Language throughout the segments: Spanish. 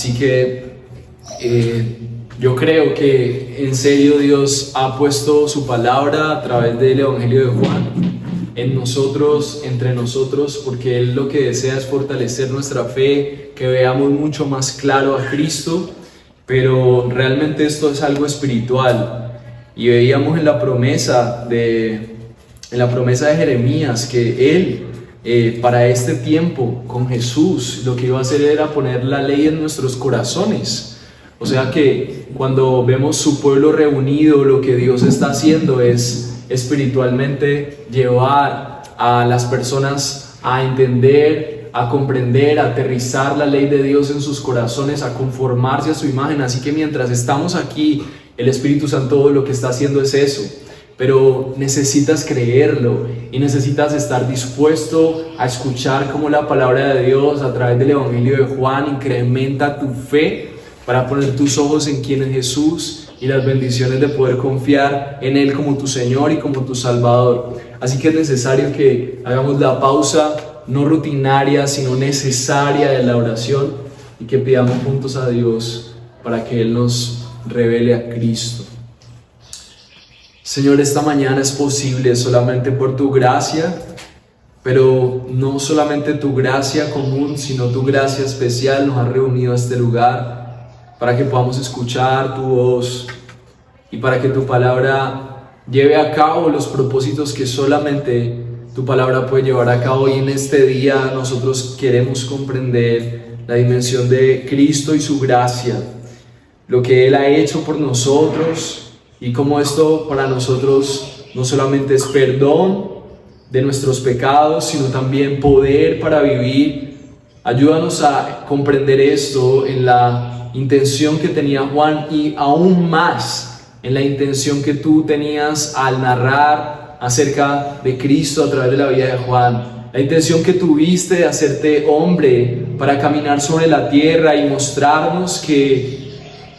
Así que yo creo que en serio Dios ha puesto su palabra a través del Evangelio de Juan en nosotros, entre nosotros, porque Él lo que desea es fortalecer nuestra fe, que veamos mucho más claro a Cristo, pero realmente esto es algo espiritual. Y veíamos en la promesa de Jeremías que Él, para este tiempo con Jesús, lo que iba a hacer era poner la ley en nuestros corazones. O sea que cuando vemos su pueblo reunido, lo que Dios está haciendo es espiritualmente llevar a las personas a entender, a comprender, a aterrizar la ley de Dios en sus corazones, a conformarse a su imagen. Así que mientras estamos aquí, el Espíritu Santo lo que está haciendo es eso. Pero necesitas creerlo y necesitas estar dispuesto a escuchar cómo la palabra de Dios a través del Evangelio de Juan incrementa tu fe para poner tus ojos en quién es Jesús y las bendiciones de poder confiar en Él como tu Señor y como tu Salvador. Así que es necesario que hagamos la pausa, no rutinaria, sino necesaria de la oración, y que pidamos juntos a Dios para que Él nos revele a Cristo. Señor, esta mañana es posible solamente por tu gracia, pero no solamente tu gracia común, sino tu gracia especial nos ha reunido a este lugar para que podamos escuchar tu voz y para que tu palabra lleve a cabo los propósitos que solamente tu palabra puede llevar a cabo. Y en este día nosotros queremos comprender la dimensión de Cristo y su gracia, lo que Él ha hecho por nosotros y cómo esto para nosotros no solamente es perdón de nuestros pecados, sino también poder para vivir. Ayúdanos a comprender esto en la intención que tenía Juan y aún más en la intención que tú tenías al narrar acerca de Cristo a través de la vida de Juan. La intención que tuviste de hacerte hombre para caminar sobre la tierra y mostrarnos que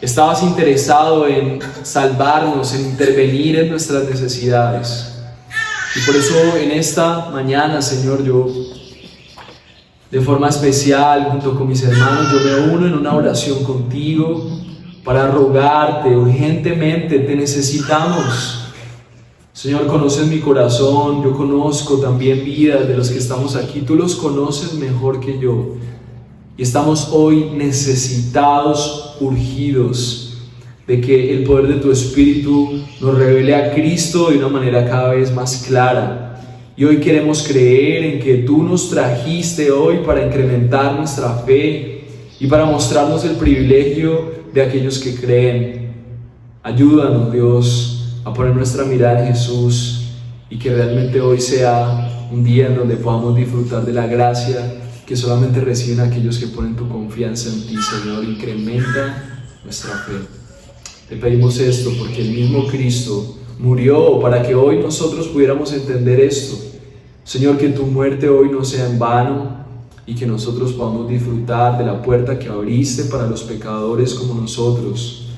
estabas interesado en salvarnos, en intervenir en nuestras necesidades. Y por eso en esta mañana, Señor, yo de forma especial, junto con mis hermanos, yo me uno en una oración contigo para rogarte urgentemente. Te necesitamos. Señor, conoces mi corazón, yo conozco también vidas de los que estamos aquí, tú los conoces mejor que yo. Y estamos hoy necesitados, urgidos, de que el poder de tu Espíritu nos revele a Cristo de una manera cada vez más clara. Y hoy queremos creer en que tú nos trajiste hoy para incrementar nuestra fe y para mostrarnos el privilegio de aquellos que creen. Ayúdanos, Dios, a poner nuestra mirada en Jesús y que realmente hoy sea un día en donde podamos disfrutar de la gracia que solamente reciben aquellos que ponen tu confianza en ti, Señor. Incrementa nuestra fe. Te pedimos esto porque el mismo Cristo murió para que hoy nosotros pudiéramos entender esto. Señor, que tu muerte hoy no sea en vano y que nosotros podamos disfrutar de la puerta que abriste para los pecadores como nosotros,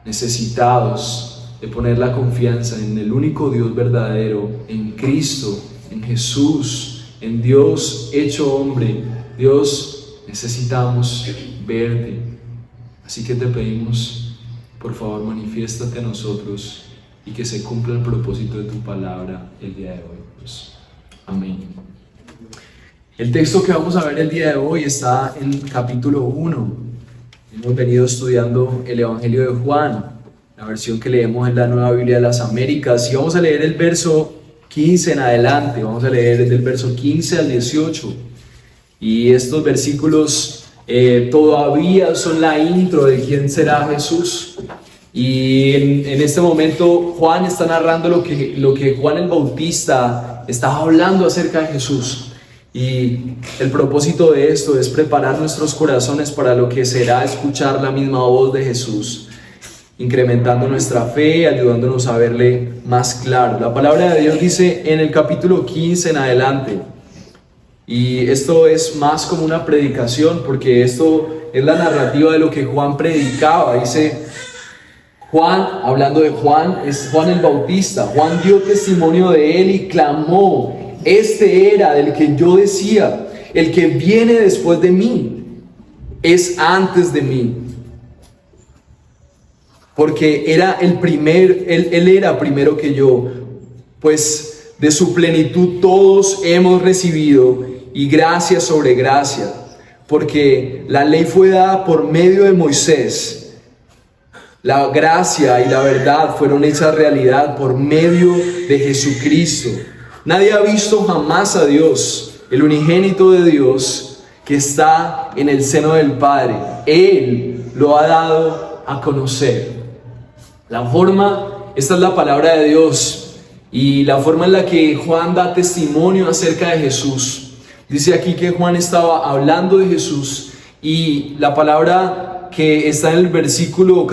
necesitados de poner la confianza en el único Dios verdadero, en Cristo, en Jesús, en Dios hecho hombre. Dios, necesitamos verte. Así que te pedimos, por favor, manifiéstate a nosotros y que se cumpla el propósito de tu palabra el día de hoy. Pues, amén. El texto que vamos a ver el día de hoy está en capítulo 1. Hemos venido estudiando el Evangelio de Juan, la versión que leemos en la Nueva Biblia de las Américas, y vamos a leer el verso 15 en adelante. Vamos a leer desde el verso 15 al 18. Y estos versículos todavía son la intro de quién será Jesús. Y en este momento Juan está narrando lo que Juan el Bautista estaba hablando acerca de Jesús. Y el propósito de esto es preparar nuestros corazones para lo que será escuchar la misma voz de Jesús, incrementando nuestra fe, ayudándonos a verle más claro. La palabra de Dios dice en el capítulo 15 en adelante, y esto es más como una predicación, porque esto es la narrativa de lo que Juan predicaba. Dice Juan, hablando de Juan, es Juan el Bautista. Juan dio testimonio de él y clamó: este era del que yo decía, el que viene después de mí, es antes de mí. Porque era él era primero que yo, pues de su plenitud todos hemos recibido y gracia sobre gracia, porque la ley fue dada por medio de Moisés, la gracia y la verdad fueron hechas realidad por medio de Jesucristo. Nadie ha visto jamás a Dios, el unigénito de Dios que está en el seno del Padre. Él lo ha dado a conocer. Esta es la palabra de Dios y la forma en la que Juan da testimonio acerca de Jesús. Dice aquí que Juan estaba hablando de Jesús y la palabra que está en el versículo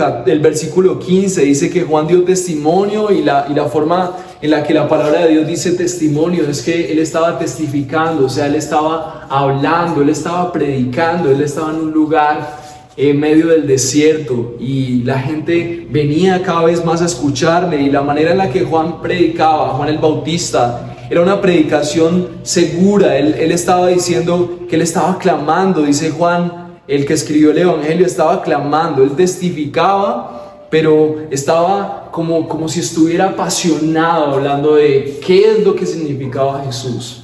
15 dice que Juan dio testimonio y la forma en la que la palabra de Dios dice testimonio es que él estaba testificando, o sea, él estaba hablando, él estaba predicando, él estaba en un lugar en medio del desierto y la gente venía cada vez más a escucharle, y la manera en la que Juan predicaba, Juan el Bautista, era una predicación segura. Él estaba diciendo que él estaba clamando, dice Juan, el que escribió el Evangelio, estaba clamando, él testificaba, pero estaba como si estuviera apasionado hablando de qué es lo que significaba Jesús.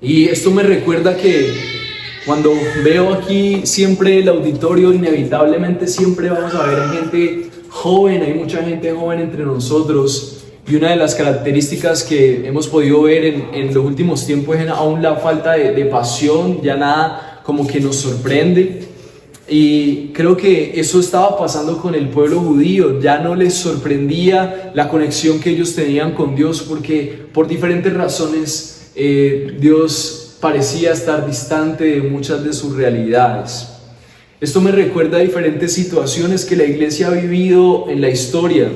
Y esto me recuerda que cuando veo aquí siempre el auditorio, inevitablemente siempre vamos a ver gente joven, hay mucha gente joven entre nosotros, y una de las características que hemos podido ver en los últimos tiempos es aún la falta de pasión, ya nada como que nos sorprende, y creo que eso estaba pasando con el pueblo judío. Ya no les sorprendía la conexión que ellos tenían con Dios, porque por diferentes razones Dios parecía estar distante de muchas de sus realidades. Esto me recuerda a diferentes situaciones que la iglesia ha vivido en la historia,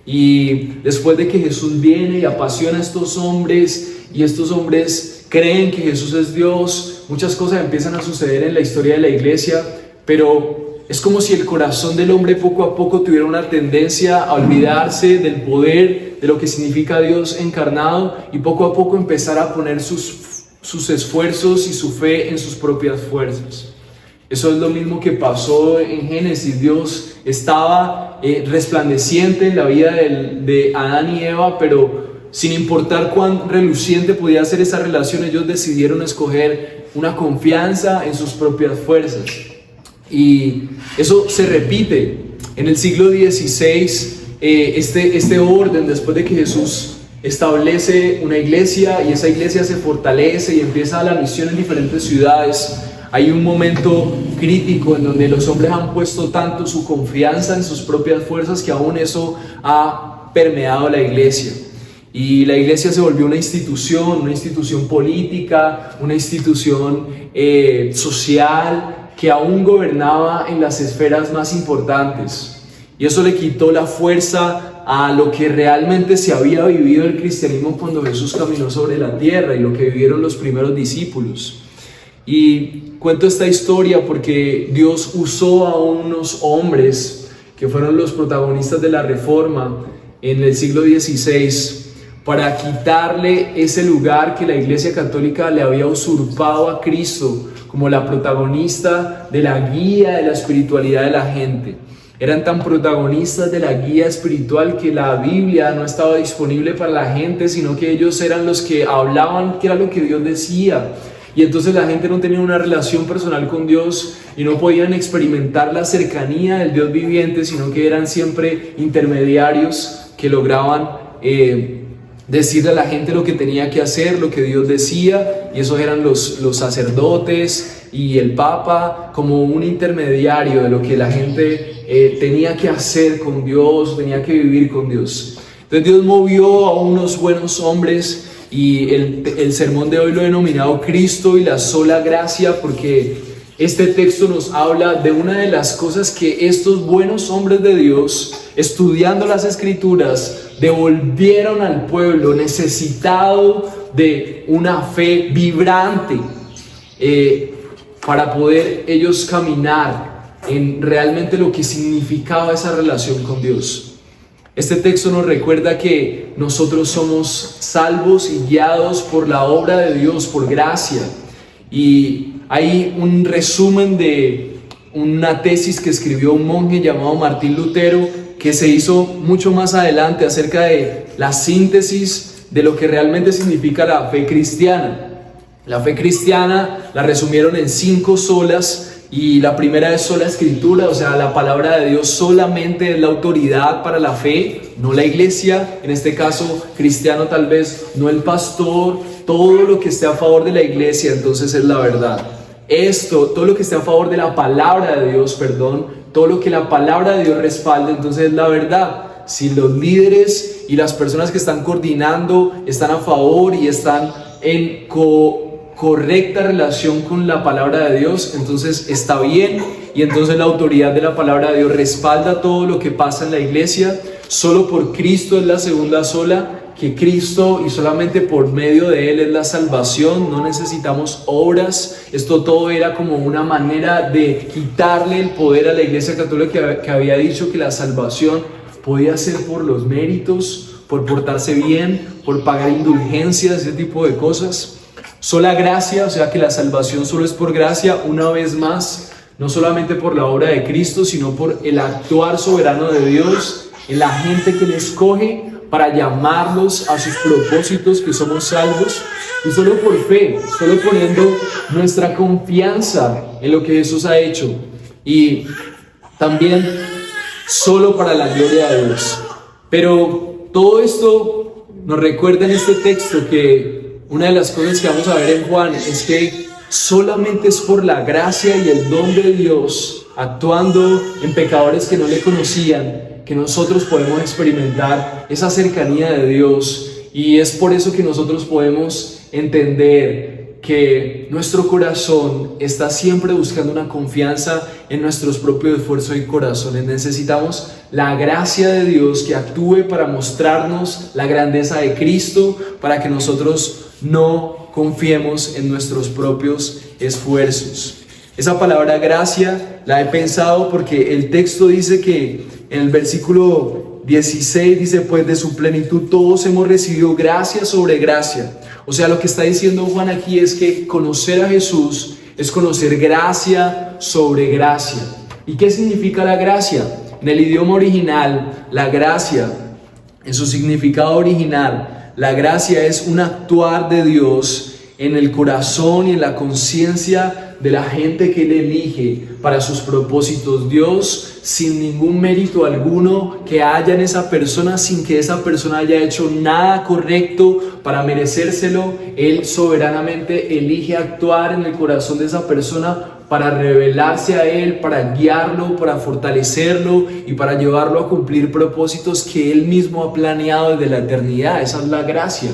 y después de que Jesús viene y apasiona a estos hombres y estos hombres creen que Jesús es Dios, muchas cosas empiezan a suceder en la historia de la iglesia, pero es como si el corazón del hombre poco a poco tuviera una tendencia a olvidarse del poder, de lo que significa Dios encarnado, y poco a poco empezar a poner sus esfuerzos y su fe en sus propias fuerzas. Eso es lo mismo que pasó en Génesis. Dios estaba resplandeciente en la vida de Adán y Eva, pero sin importar cuán reluciente podía ser esa relación, ellos decidieron escoger una confianza en sus propias fuerzas. Y eso se repite en el siglo XVI, este orden, después de que Jesús establece una iglesia y esa iglesia se fortalece y empieza la misión en diferentes ciudades. Hay un momento crítico en donde los hombres han puesto tanto su confianza en sus propias fuerzas que aún eso ha permeado la iglesia. Y la iglesia se volvió una institución política, una institución social que aún gobernaba en las esferas más importantes. Y eso le quitó la fuerza a lo que realmente se había vivido el cristianismo cuando Jesús caminó sobre la tierra y lo que vivieron los primeros discípulos. Y cuento esta historia porque Dios usó a unos hombres que fueron los protagonistas de la Reforma en el siglo XVI para quitarle ese lugar que la Iglesia Católica le había usurpado a Cristo como la protagonista de la guía de la espiritualidad de la gente. Eran tan protagonistas de la guía espiritual que la Biblia no estaba disponible para la gente, sino que ellos eran los que hablaban qué era lo que Dios decía. Y entonces la gente no tenía una relación personal con Dios y no podían experimentar la cercanía del Dios viviente, sino que eran siempre intermediarios que lograban decirle a la gente lo que tenía que hacer, lo que Dios decía, y esos eran los sacerdotes y el Papa como un intermediario de lo que la gente tenía que hacer con Dios, tenía que vivir con Dios. Entonces Dios movió a unos buenos hombres y el sermón de hoy lo he denominado Cristo y la sola gracia, porque este texto nos habla de una de las cosas que estos buenos hombres de Dios, estudiando las Escrituras, devolvieron al pueblo necesitado de una fe vibrante para poder ellos caminar en realmente lo que significaba esa relación con Dios. Este texto nos recuerda que nosotros somos salvos y guiados por la obra de Dios, por gracia. Y hay un resumen de una tesis que escribió un monje llamado Martín Lutero, que se hizo mucho más adelante acerca de la síntesis de lo que realmente significa la fe cristiana. La fe cristiana la resumieron en 5 solas, y la primera es sola escritura, o sea, la palabra de Dios solamente es la autoridad para la fe, no la iglesia, en este caso cristiano tal vez, no el pastor, todo lo que esté a favor de la iglesia entonces es la verdad. Todo lo que esté a favor de la palabra de Dios, todo lo que la palabra de Dios respalde, entonces es la verdad. Si los líderes y las personas que están coordinando están a favor y están en correcta relación con la palabra de Dios, entonces está bien, y entonces la autoridad de la palabra de Dios respalda todo lo que pasa en la iglesia. Solo por Cristo es la segunda sola, que Cristo y solamente por medio de Él es la salvación, no necesitamos obras. Esto todo era como una manera de quitarle el poder a la iglesia católica, que había dicho que la salvación podía ser por los méritos, por portarse bien, por pagar indulgencias, ese tipo de cosas. Sola gracia, o sea que la salvación solo es por gracia, una vez más, no solamente por la obra de Cristo, sino por el actuar soberano de Dios en la gente que le escoge para llamarlos a sus propósitos, que somos salvos, y solo por fe, solo poniendo nuestra confianza en lo que Jesús ha hecho, y también solo para la gloria de Dios. Pero todo esto nos recuerda en este texto que una de las cosas que vamos a ver en Juan es que solamente es por la gracia y el don de Dios actuando en pecadores que no le conocían, que nosotros podemos experimentar esa cercanía de Dios, y es por eso que nosotros podemos entender que nuestro corazón está siempre buscando una confianza en nuestros propios esfuerzos y corazones. Necesitamos la gracia de Dios que actúe para mostrarnos la grandeza de Cristo, para que nosotros no confiemos en nuestros propios esfuerzos. Esa palabra gracia la he pensado porque el texto dice que en el versículo 16 dice: pues de su plenitud todos hemos recibido gracia sobre gracia. O sea, lo que está diciendo Juan aquí es que conocer a Jesús es conocer gracia sobre gracia. ¿Y qué significa la gracia? En el idioma original, la gracia, en su significado original, la gracia es un actuar de Dios en el corazón y en la conciencia de la gente que Él elige para sus propósitos. Dios, sin ningún mérito alguno que haya en esa persona, sin que esa persona haya hecho nada correcto para merecérselo, Él soberanamente elige actuar en el corazón de esa persona para revelarse a Él, para guiarlo, para fortalecerlo y para llevarlo a cumplir propósitos que Él mismo ha planeado desde la eternidad. Esa es la gracia.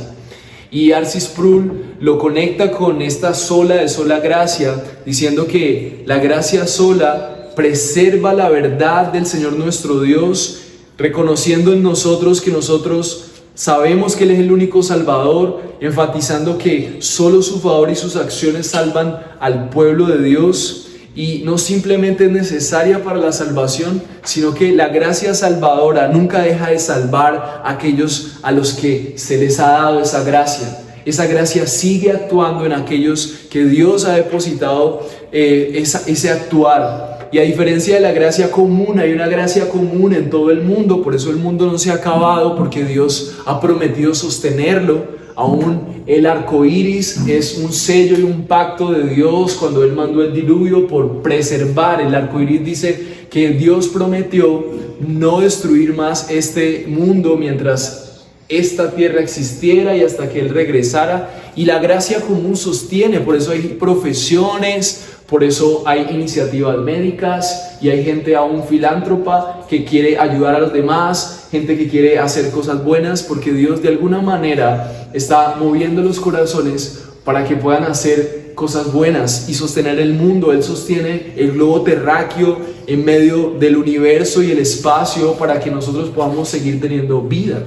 Y R.C. Sproul lo conecta con esta sola gracia, diciendo que la gracia sola preserva la verdad del Señor nuestro Dios, reconociendo en nosotros que nosotros sabemos que Él es el único Salvador, enfatizando que solo su favor y sus acciones salvan al pueblo de Dios, y no simplemente es necesaria para la salvación, sino que la gracia salvadora nunca deja de salvar a aquellos a los que se les ha dado esa gracia. Esa gracia sigue actuando en aquellos que Dios ha depositado ese actuar. Y a diferencia de la gracia común, hay una gracia común en todo el mundo. Por eso el mundo no se ha acabado, porque Dios ha prometido sostenerlo. Aún el arco iris es un sello y un pacto de Dios cuando Él mandó el diluvio por preservar. El arco iris dice que Dios prometió no destruir más este mundo mientras esta tierra existiera y hasta que Él regresara. Y la gracia común sostiene, por eso hay profesiones, por eso hay iniciativas médicas y hay gente aún filántropa que quiere ayudar a los demás, gente que quiere hacer cosas buenas, porque Dios de alguna manera está moviendo los corazones para que puedan hacer cosas buenas y sostener el mundo. Él sostiene el globo terráqueo en medio del universo y el espacio para que nosotros podamos seguir teniendo vida.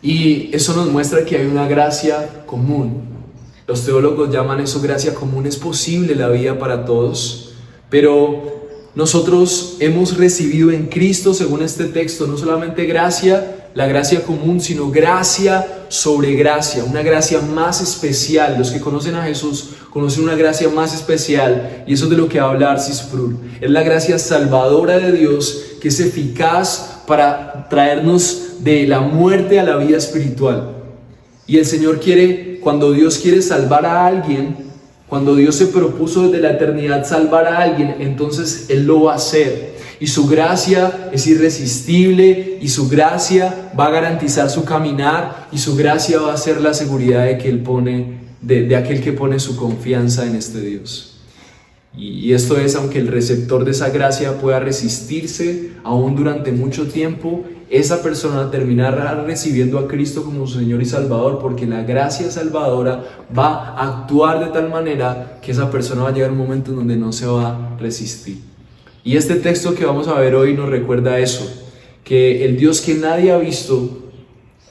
Y eso nos muestra que hay una gracia común. Los teólogos llaman eso gracia común. Es posible la vida para todos, pero nosotros hemos recibido en Cristo, según este texto, no solamente gracia, la gracia común, sino gracia sobre gracia, una gracia más especial. Los que conocen a Jesús conocen una gracia más especial, y eso es de lo que va a hablar Cisprur. Es la gracia salvadora de Dios, que es eficaz para traernos de la muerte a la vida espiritual. Y el Señor quiere, cuando Dios quiere salvar a alguien, cuando Dios se propuso desde la eternidad salvar a alguien, entonces Él lo va a hacer. Y su gracia es irresistible, y su gracia va a garantizar su caminar, y su gracia va a ser la seguridad de que Él pone, de aquel que pone su confianza en este Dios. Y esto es, aunque el receptor de esa gracia pueda resistirse aún durante mucho tiempo, esa persona terminará recibiendo a Cristo como su Señor y Salvador, porque la gracia salvadora va a actuar de tal manera que esa persona va a llegar a un momento en donde no se va a resistir. Y este texto que vamos a ver hoy nos recuerda eso, que el Dios que nadie ha visto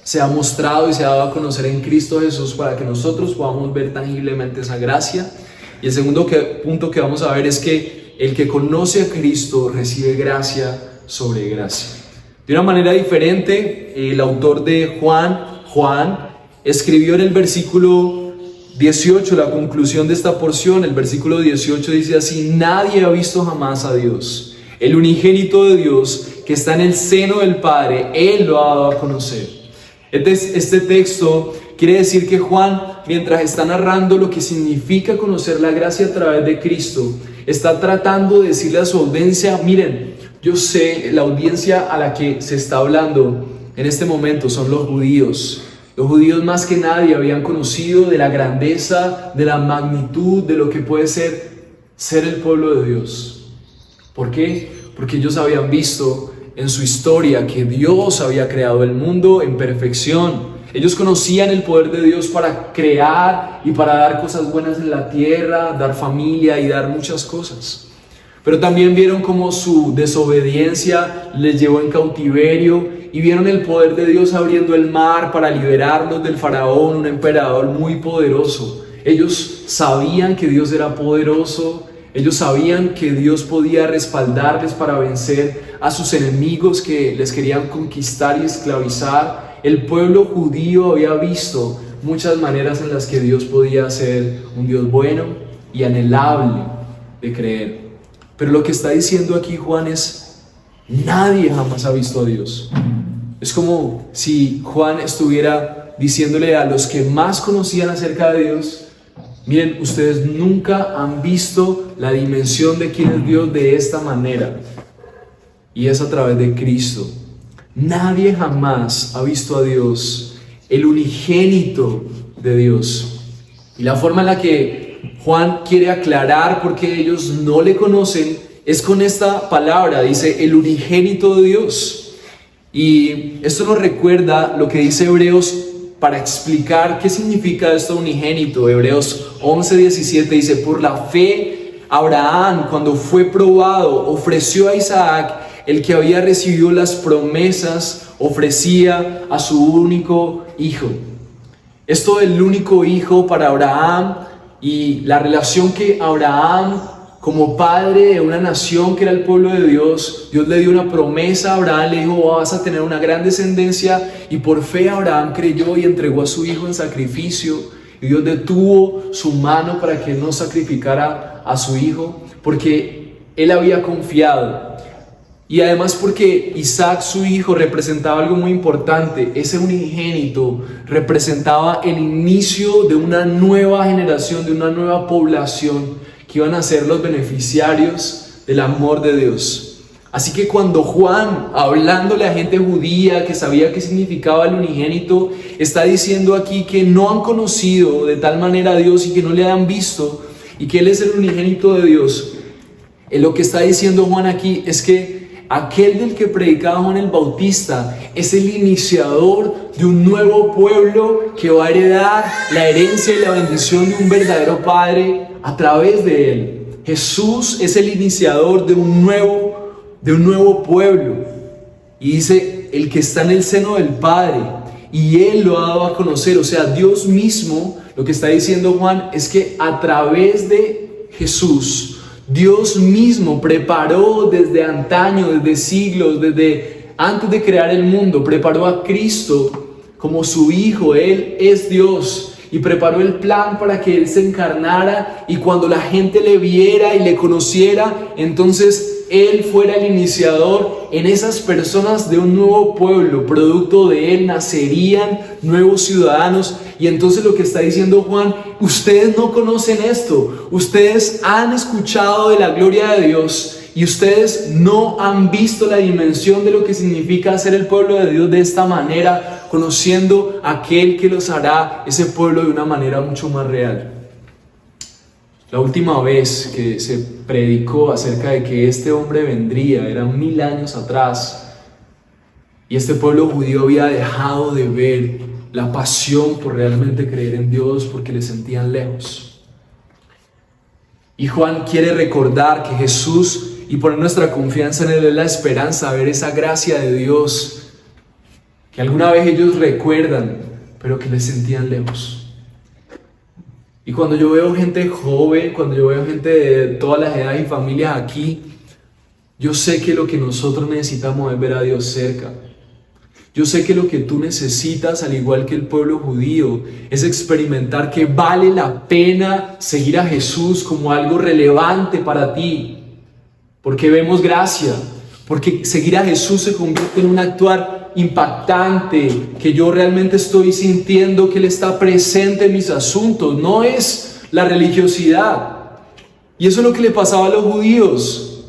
se ha mostrado y se ha dado a conocer en Cristo Jesús para que nosotros podamos ver tangiblemente esa gracia. Y el segundo punto que vamos a ver es que el que conoce a Cristo recibe gracia sobre gracia. De una manera diferente, el autor de Juan, escribió en el versículo 18, la conclusión de esta porción. El versículo 18 dice así: nadie ha visto jamás a Dios, el unigénito de Dios que está en el seno del Padre, Él lo ha dado a conocer. Este texto quiere decir que Juan, mientras está narrando lo que significa conocer la gracia a través de Cristo, está tratando de decirle a su audiencia: miren, yo sé, la audiencia a la que se está hablando en este momento son los judíos. Los judíos más que nadie habían conocido de la grandeza, de la magnitud, de lo que puede ser el pueblo de Dios. ¿Por qué? Porque ellos habían visto en su historia que Dios había creado el mundo en perfección. Ellos conocían el poder de Dios para crear y para dar cosas buenas en la tierra, dar familia y dar muchas cosas. Pero también vieron cómo su desobediencia les llevó en cautiverio, y vieron el poder de Dios abriendo el mar para liberarlos del faraón, un emperador muy poderoso. Ellos sabían que Dios era poderoso, ellos sabían que Dios podía respaldarles para vencer a sus enemigos que les querían conquistar y esclavizar. El pueblo judío había visto muchas maneras en las que Dios podía ser un Dios bueno y anhelable de creer. Pero lo que está diciendo aquí Juan es: nadie jamás ha visto a Dios. Es como si Juan estuviera diciéndole a los que más conocían acerca de Dios: miren, ustedes nunca han visto la dimensión de quién es Dios de esta manera, y es a través de Cristo. Nadie jamás ha visto a Dios, el unigénito de Dios. Y la forma en la que Juan quiere aclarar por qué ellos no le conocen es con esta palabra, dice el unigénito de Dios. Y esto nos recuerda lo que dice Hebreos para explicar qué significa esto unigénito. Hebreos 11:17 dice: por la fe Abraham, cuando fue probado, ofreció a Isaac, el que había recibido las promesas, ofrecía a su único hijo. Esto del único hijo para Abraham y la relación que Abraham, como padre de una nación que era el pueblo de Dios, Dios le dio una promesa a Abraham, le dijo: vas a tener una gran descendencia, y por fe Abraham creyó y entregó a su hijo en sacrificio, y Dios detuvo su mano para que él no sacrificara a su hijo, porque él había confiado. Y además porque Isaac, su hijo, representaba algo muy importante. Ese unigénito representaba el inicio de una nueva generación, de una nueva población que iban a ser los beneficiarios del amor de Dios. Así que cuando Juan, hablándole a gente judía que sabía qué significaba el unigénito, está diciendo aquí que no han conocido de tal manera a Dios y que no le han visto, y que Él es el unigénito de Dios, lo que está diciendo Juan aquí es que aquel del que predicaba Juan el Bautista es el iniciador de un nuevo pueblo que va a heredar la herencia y la bendición de un verdadero Padre a través de él. Jesús es el iniciador de un nuevo pueblo. Y dice: el que está en el seno del Padre, y Él lo ha dado a conocer. O sea, Dios mismo, lo que está diciendo Juan es que a través de Jesús, Dios mismo preparó desde antaño, desde siglos, desde antes de crear el mundo, preparó a Cristo como su Hijo. Él es Dios y preparó el plan para que Él se encarnara y cuando la gente le viera y le conociera, entonces Él fuera el iniciador en esas personas de un nuevo pueblo. Producto de Él nacerían nuevos ciudadanos. Y entonces lo que está diciendo Juan, ustedes no conocen esto, ustedes han escuchado de la gloria de Dios y ustedes no han visto la dimensión de lo que significa ser el pueblo de Dios de esta manera, conociendo a aquel que los hará ese pueblo de una manera mucho más real. La última vez que se predicó acerca de que este hombre vendría era 1000 años atrás y este pueblo judío había dejado de ver la pasión por realmente creer en Dios porque le sentían lejos. Y Juan quiere recordar que Jesús y poner nuestra confianza en Él es la esperanza, ver esa gracia de Dios que alguna vez ellos recuerdan, pero que le sentían lejos. Y cuando yo veo gente joven, cuando yo veo gente de todas las edades y familias aquí, yo sé que lo que nosotros necesitamos es ver a Dios cerca. Yo sé que lo que tú necesitas, al igual que el pueblo judío, es experimentar que vale la pena seguir a Jesús como algo relevante para ti. Porque vemos gracia, porque seguir a Jesús se convierte en un actuar impactante, que yo realmente estoy sintiendo que Él está presente en mis asuntos, no es la religiosidad. Y eso es lo que le pasaba a los judíos.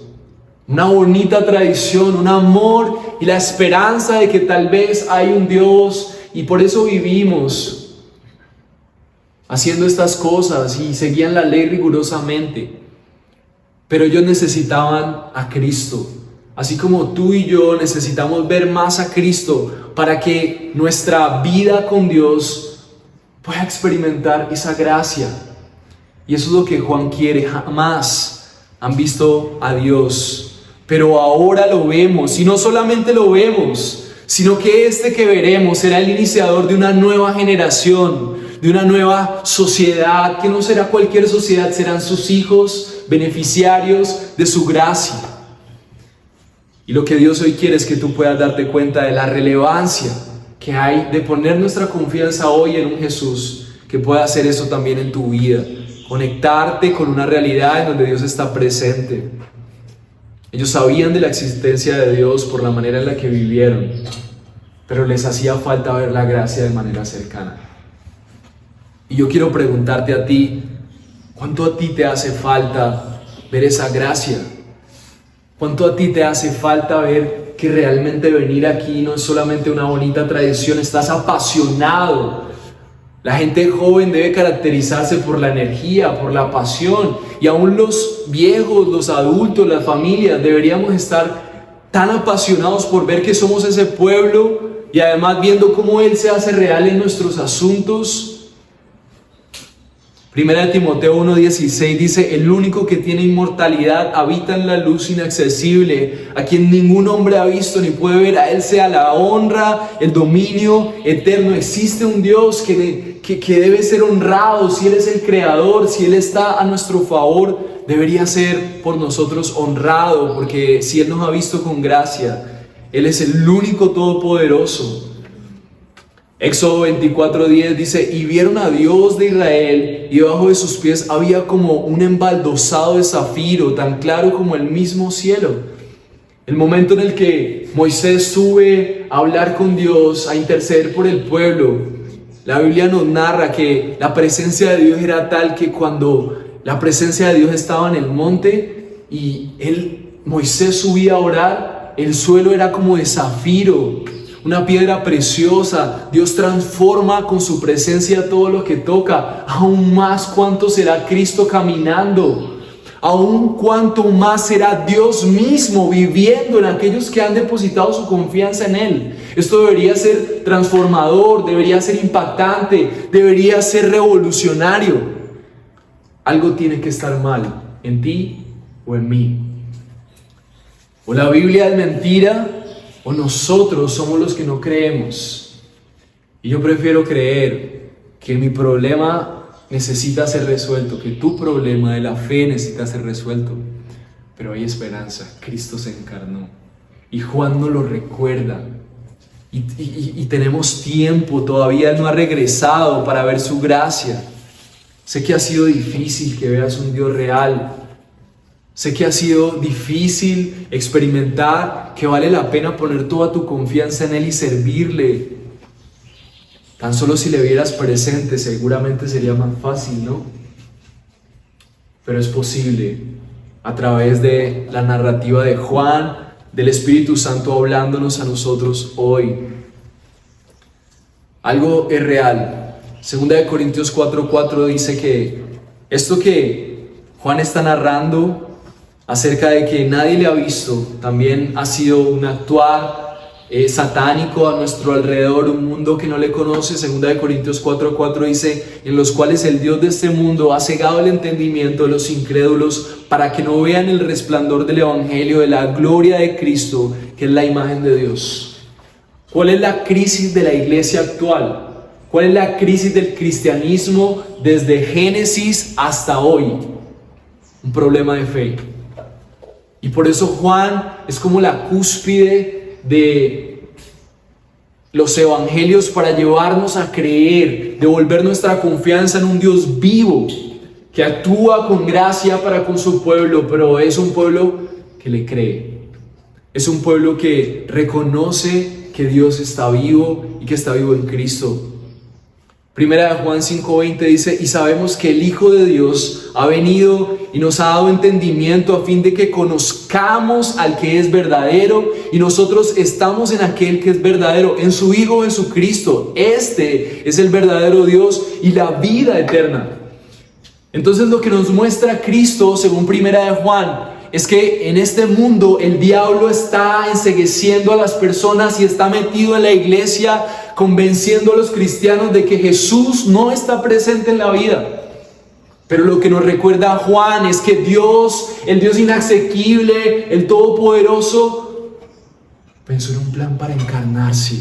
Una bonita tradición, un amor y la esperanza de que tal vez hay un Dios y por eso vivimos haciendo estas cosas y seguían la ley rigurosamente. Pero ellos necesitaban a Cristo, así como tú y yo necesitamos ver más a Cristo para que nuestra vida con Dios pueda experimentar esa gracia. Y eso es lo que Juan quiere. Jamás han visto a Dios, pero ahora lo vemos, y no solamente lo vemos, sino que este que veremos será el iniciador de una nueva generación, de una nueva sociedad, que no será cualquier sociedad, serán sus hijos beneficiarios de su gracia. Y lo que Dios hoy quiere es que tú puedas darte cuenta de la relevancia que hay de poner nuestra confianza hoy en un Jesús que pueda hacer eso también en tu vida, conectarte con una realidad en donde Dios está presente. Ellos sabían de la existencia de Dios por la manera en la que vivieron, pero les hacía falta ver la gracia de manera cercana. Y yo quiero preguntarte a ti, ¿cuánto a ti te hace falta ver esa gracia? ¿Cuánto a ti te hace falta ver que realmente venir aquí no es solamente una bonita tradición? Estás apasionado. La gente joven debe caracterizarse por la energía, por la pasión. Y aún los viejos, los adultos, las familias, deberíamos estar tan apasionados por ver que somos ese pueblo y además viendo cómo Él se hace real en nuestros asuntos. Primera de Timoteo 1:16 dice: el único que tiene inmortalidad habita en la luz inaccesible, a quien ningún hombre ha visto ni puede ver. A Él sea la honra, el dominio eterno. Existe un Dios que debe ser honrado. Si Él es el creador, si Él está a nuestro favor, debería ser por nosotros honrado, porque si Él nos ha visto con gracia, Él es el único todopoderoso. Éxodo 24:10 dice: y vieron a Dios de Israel, y debajo de sus pies había como un embaldosado de zafiro, tan claro como el mismo cielo. El momento en el que Moisés sube a hablar con Dios, a interceder por el pueblo, la Biblia nos narra que la presencia de Dios era tal que cuando la presencia de Dios estaba en el monte y Moisés subía a orar, el suelo era como de zafiro, una piedra preciosa. Dios transforma con su presencia todo lo que toca. Aún más cuánto será Cristo caminando, aún cuánto más será Dios mismo viviendo en aquellos que han depositado su confianza en Él. Esto debería ser transformador, debería ser impactante, debería ser revolucionario. Algo tiene que estar mal en ti o en mí. O la Biblia es mentira, o nosotros somos los que no creemos. Y yo prefiero creer que mi problema necesita ser resuelto, que tu problema de la fe necesita ser resuelto. Pero hay esperanza. Cristo se encarnó. Y Juan nos lo recuerda. Y tenemos tiempo, todavía Él no ha regresado para ver su gracia. Sé que ha sido difícil que veas un Dios real. Sé que ha sido difícil experimentar que vale la pena poner toda tu confianza en Él y servirle. Tan solo si le vieras presente, seguramente sería más fácil, ¿no? Pero es posible a través de la narrativa de Juan, del Espíritu Santo hablándonos a nosotros hoy. Algo es real. 2 Corintios 4:4 dice que esto que Juan está narrando acerca de que nadie le ha visto, también ha sido un actuar satánico a nuestro alrededor, un mundo que no le conoce. 2 Corintios 4:4 dice, en los cuales el Dios de este mundo ha cegado el entendimiento de los incrédulos para que no vean el resplandor del Evangelio de la gloria de Cristo, que es la imagen de Dios. ¿Cuál es la crisis de la iglesia actual? ¿Cuál es la crisis del cristianismo desde Génesis hasta hoy? Un problema de fe. Y por eso Juan es como la cúspide de los evangelios para llevarnos a creer, devolver nuestra confianza en un Dios vivo que actúa con gracia para con su pueblo, pero es un pueblo que le cree. Es un pueblo que reconoce que Dios está vivo y que está vivo en Cristo. Primera de Juan 5:20 dice, y sabemos que el Hijo de Dios ha venido y nos ha dado entendimiento a fin de que conozcamos al que es verdadero, y nosotros estamos en aquel que es verdadero, en su Hijo Jesucristo. Este es el verdadero Dios y la vida eterna. Entonces lo que nos muestra Cristo, según Primera de Juan, es que en este mundo el diablo está encegueciendo a las personas y está metido en la iglesia, convenciendo a los cristianos de que Jesús no está presente en la vida. Pero lo que nos recuerda Juan es que Dios, el Dios inasequible, el Todopoderoso, pensó en un plan para encarnarse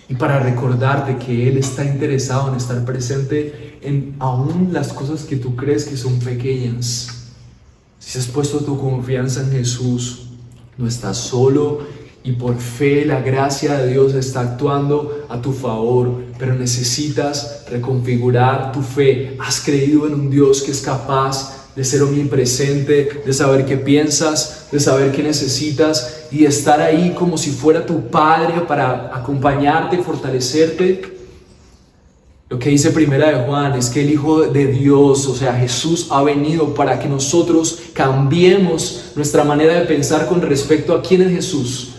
y para recordarte que Él está interesado en estar presente en aún las cosas que tú crees que son pequeñas. Si has puesto tu confianza en Jesús, no estás solo, y por fe la gracia de Dios está actuando a tu favor, pero necesitas reconfigurar tu fe. Has creído en un Dios que es capaz de ser omnipresente, de saber qué piensas, de saber qué necesitas y de estar ahí como si fuera tu Padre para acompañarte, fortalecerte. Lo que dice Primera de Juan es que el Hijo de Dios, o sea Jesús, ha venido para que nosotros cambiemos nuestra manera de pensar con respecto a quién es Jesús.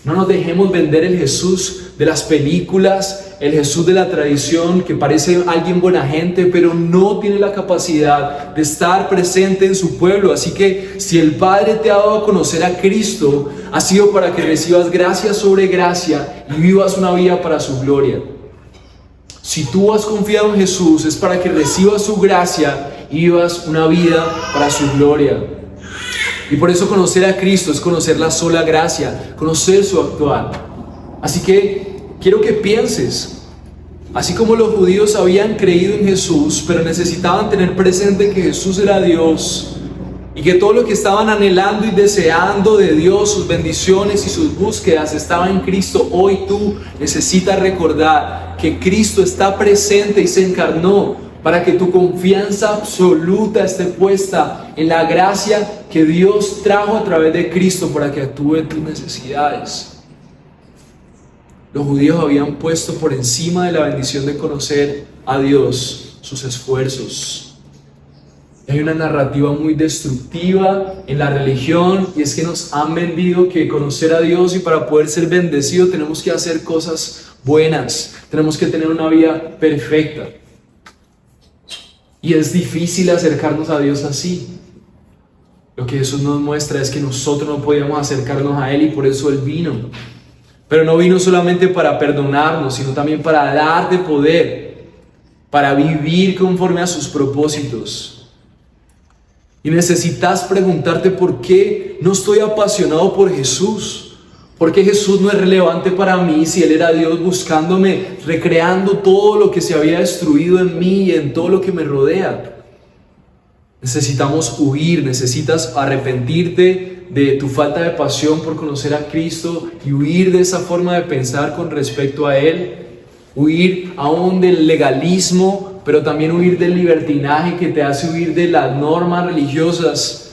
No nos dejemos vender el Jesús de las películas, el Jesús de la tradición que parece alguien buena gente, pero no tiene la capacidad de estar presente en su pueblo. Así que si el Padre te ha dado a conocer a Cristo, ha sido para que recibas gracia sobre gracia y vivas una vida para su gloria. Si tú has confiado en Jesús, es para que recibas su gracia y vivas una vida para su gloria. Y por eso conocer a Cristo es conocer la sola gracia, conocer su actuar. Así que quiero que pienses, así como los judíos habían creído en Jesús, pero necesitaban tener presente que Jesús era Dios y que todo lo que estaban anhelando y deseando de Dios, sus bendiciones y sus búsquedas, estaba en Cristo. Hoy tú necesitas recordar que Cristo está presente y se encarnó para que tu confianza absoluta esté puesta en la gracia que Dios trajo a través de Cristo para que actúe en tus necesidades. Los judíos habían puesto por encima de la bendición de conocer a Dios sus esfuerzos. Hay una narrativa muy destructiva en la religión, y es que nos han vendido que conocer a Dios y para poder ser bendecidos tenemos que hacer cosas buenas, tenemos que tener una vida perfecta. Y es difícil acercarnos a Dios así. Lo que Jesús nos muestra es que nosotros no podíamos acercarnos a Él y por eso Él vino. Pero no vino solamente para perdonarnos, sino también para darte poder, para vivir conforme a sus propósitos. Y necesitas preguntarte por qué no estoy apasionado por Jesús. ¿Por qué Jesús no es relevante para mí si Él era Dios buscándome, recreando todo lo que se había destruido en mí y en todo lo que me rodea? Necesitamos huir, necesitas arrepentirte, de tu falta de pasión por conocer a Cristo y huir de esa forma de pensar con respecto a Él, huir aún del legalismo, pero también huir del libertinaje que te hace huir de las normas religiosas.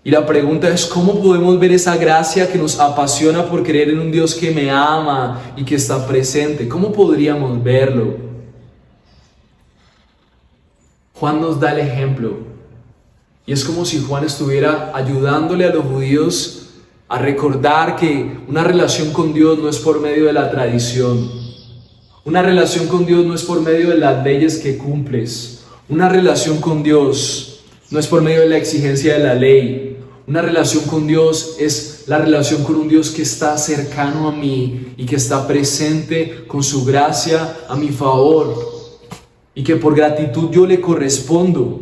Y la pregunta es, ¿cómo podemos ver esa gracia que nos apasiona por creer en un Dios que me ama y que está presente? ¿Cómo podríamos verlo? Juan nos da el ejemplo. Y es como si Juan estuviera ayudándole a los judíos a recordar que una relación con Dios no es por medio de la tradición. Una relación con Dios no es por medio de las leyes que cumples. Una relación con Dios no es por medio de la exigencia de la ley. Una relación con Dios es la relación con un Dios que está cercano a mí y que está presente con su gracia a mi favor y que por gratitud yo le correspondo.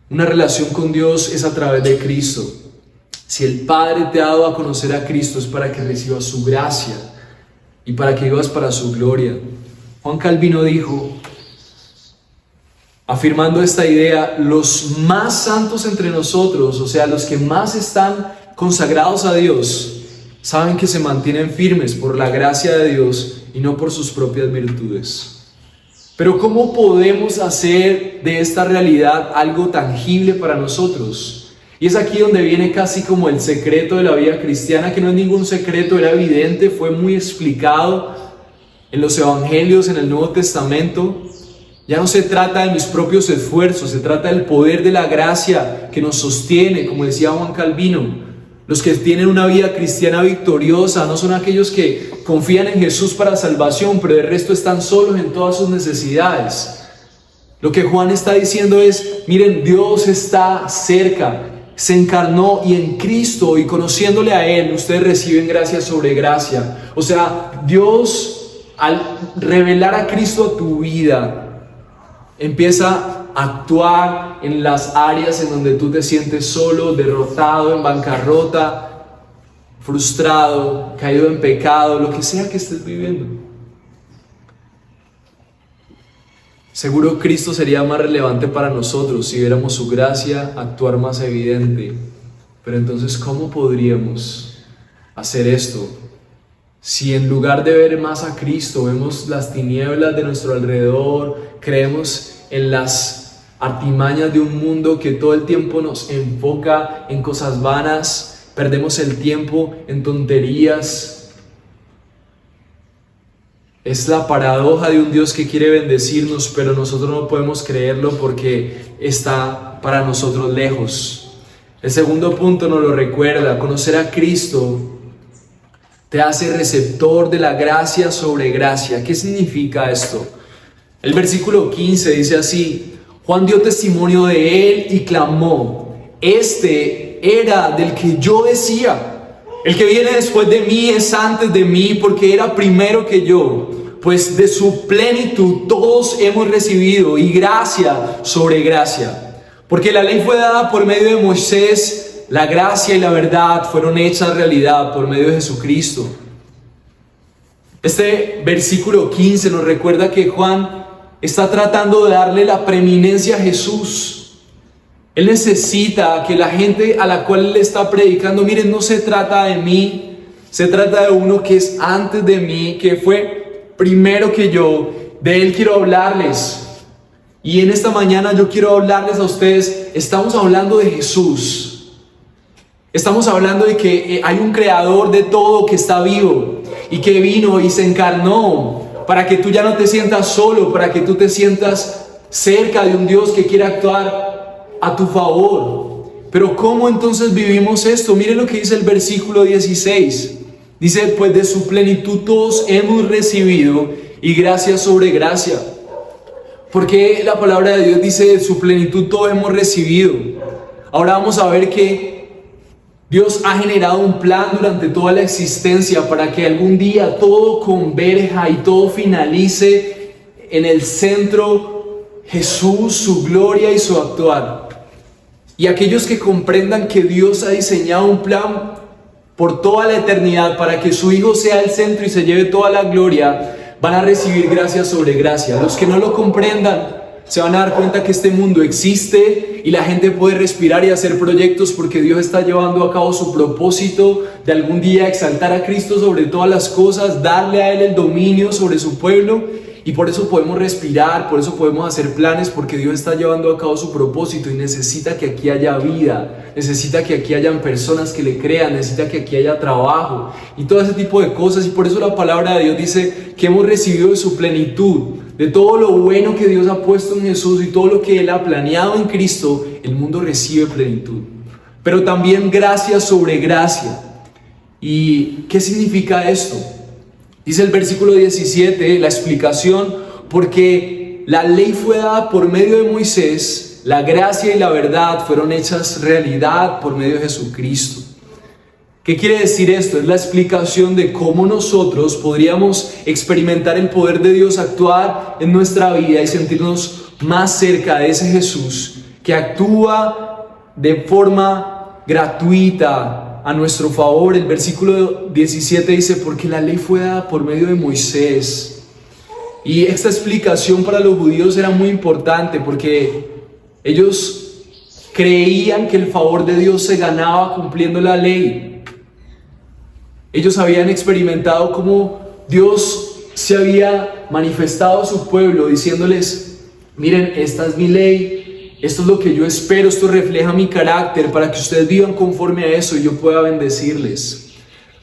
Una relación con Dios es a través de Cristo. Si el Padre te ha dado a conocer a Cristo es para que recibas su gracia y para que vivas para su gloria. Juan Calvino dijo, afirmando esta idea, los más santos entre nosotros, o sea, los que más están consagrados a Dios, saben que se mantienen firmes por la gracia de Dios y no por sus propias virtudes. Pero ¿cómo podemos hacer de esta realidad algo tangible para nosotros? Y es aquí donde viene casi como el secreto de la vida cristiana, que no es ningún secreto, era evidente, fue muy explicado en los evangelios, en el Nuevo Testamento. Ya no se trata de mis propios esfuerzos, se trata del poder de la gracia que nos sostiene, como decía Juan Calvino. Los que tienen una vida cristiana victoriosa no son aquellos que confían en Jesús para salvación, pero de resto están solos en todas sus necesidades. Lo que Juan está diciendo es, miren, Dios está cerca, se encarnó y en Cristo y conociéndole a Él, ustedes reciben gracia sobre gracia. O sea, Dios al revelar a Cristo a tu vida, empieza a actuar en las áreas en donde tú te sientes solo, derrotado, en bancarrota, frustrado, caído en pecado, lo que sea que estés viviendo. Seguro Cristo sería más relevante para nosotros si viéramos su gracia actuar más evidente. Pero entonces, ¿cómo podríamos hacer esto? Si en lugar de ver más a Cristo, vemos las tinieblas de nuestro alrededor, creemos en las artimañas de un mundo que todo el tiempo nos enfoca en cosas vanas, perdemos el tiempo en tonterías. Es la paradoja de un Dios que quiere bendecirnos, pero nosotros no podemos creerlo porque está para nosotros lejos. El segundo punto nos lo recuerda: conocer a Cristo te hace receptor de la gracia sobre gracia. ¿Qué significa esto? El versículo 15 dice así: Juan dio testimonio de él y clamó, este era del que yo decía, el que viene después de mí es antes de mí, porque era primero que yo, pues de su plenitud todos hemos recibido y gracia sobre gracia. Porque la ley fue dada por medio de Moisés, la gracia y la verdad fueron hechas realidad por medio de Jesucristo. Este versículo 15 nos recuerda que Juan está tratando de darle la preeminencia a Jesús. Él necesita que la gente a la cual él está predicando, miren, no se trata de mí, se trata de uno que es antes de mí, que fue primero que yo, de él quiero hablarles. Y en esta mañana yo quiero hablarles a ustedes, estamos hablando de Jesús. Estamos hablando de que hay un creador de todo que está vivo y que vino y se encarnó para que tú ya no te sientas solo, para que tú te sientas cerca de un Dios que quiere actuar a tu favor. Pero ¿cómo entonces vivimos esto? Miren lo que dice el versículo 16. Dice, pues de su plenitud todos hemos recibido y gracia sobre gracia. Porque la palabra de Dios dice, de su plenitud todos hemos recibido. Ahora vamos a ver que Dios ha generado un plan durante toda la existencia para que algún día todo converja y todo finalice en el centro Jesús, su gloria y su actuar. Y aquellos que comprendan que Dios ha diseñado un plan por toda la eternidad para que su Hijo sea el centro y se lleve toda la gloria, van a recibir gracia sobre gracia. Los que no lo comprendan se van a dar cuenta que este mundo existe y la gente puede respirar y hacer proyectos porque Dios está llevando a cabo su propósito de algún día exaltar a Cristo sobre todas las cosas, darle a Él el dominio sobre su pueblo. Y por eso podemos respirar, por eso podemos hacer planes, porque Dios está llevando a cabo su propósito y necesita que aquí haya vida, necesita que aquí hayan personas que le crean, necesita que aquí haya trabajo y todo ese tipo de cosas. Y por eso la palabra de Dios dice que hemos recibido de su plenitud, de todo lo bueno que Dios ha puesto en Jesús y todo lo que Él ha planeado en Cristo, el mundo recibe plenitud. Pero también gracia sobre gracia. ¿Y qué significa esto? Dice el versículo 17, la explicación: porque la ley fue dada por medio de Moisés, la gracia y la verdad fueron hechas realidad por medio de Jesucristo. ¿Qué quiere decir esto? Es la explicación de cómo nosotros podríamos experimentar el poder de Dios actuar en nuestra vida y sentirnos más cerca de ese Jesús que actúa de forma gratuita a nuestro favor. El versículo 17 dice: porque la ley fue dada por medio de Moisés. Y esta explicación para los judíos era muy importante porque ellos creían que el favor de Dios se ganaba cumpliendo la ley. Ellos habían experimentado cómo Dios se había manifestado a su pueblo diciéndoles: miren, esta es mi ley, esto es lo que yo espero, esto refleja mi carácter para que ustedes vivan conforme a eso y yo pueda bendecirles.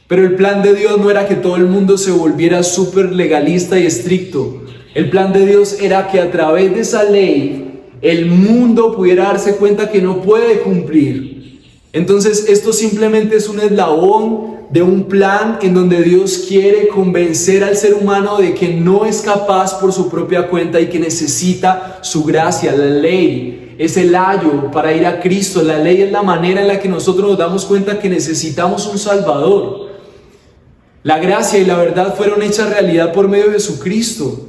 Pero el plan de Dios no era que todo el mundo se volviera súper legalista y estricto. El plan de Dios era que a través de esa ley el mundo pudiera darse cuenta que no puede cumplir. Entonces esto simplemente es un eslabón de un plan en donde Dios quiere convencer al ser humano de que no es capaz por su propia cuenta y que necesita su gracia. La ley es el ayo para ir a Cristo. La ley es la manera en la que nosotros nos damos cuenta que necesitamos un Salvador. La gracia y la verdad fueron hechas realidad por medio de Jesucristo.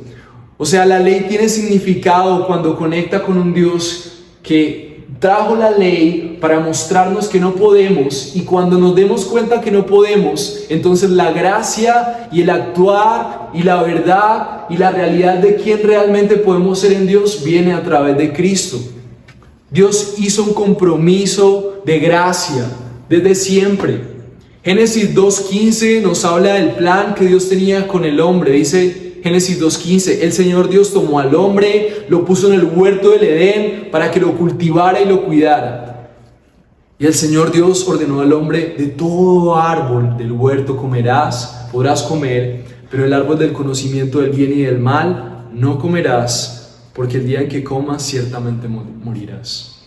O sea, la ley tiene significado cuando conecta con un Dios que trajo la ley para mostrarnos que no podemos, y cuando nos demos cuenta que no podemos, entonces la gracia y el actuar y la verdad y la realidad de quién realmente podemos ser en Dios viene a través de Cristo. Dios hizo un compromiso de gracia desde siempre. Génesis 2:15 nos habla del plan que Dios tenía con el hombre. Dice Génesis 2:15: el Señor Dios tomó al hombre, lo puso en el huerto del Edén para que lo cultivara y lo cuidara. Y el Señor Dios ordenó al hombre: de todo árbol del huerto podrás comer, pero el árbol del conocimiento del bien y del mal no comerás, porque el día en que comas ciertamente morirás.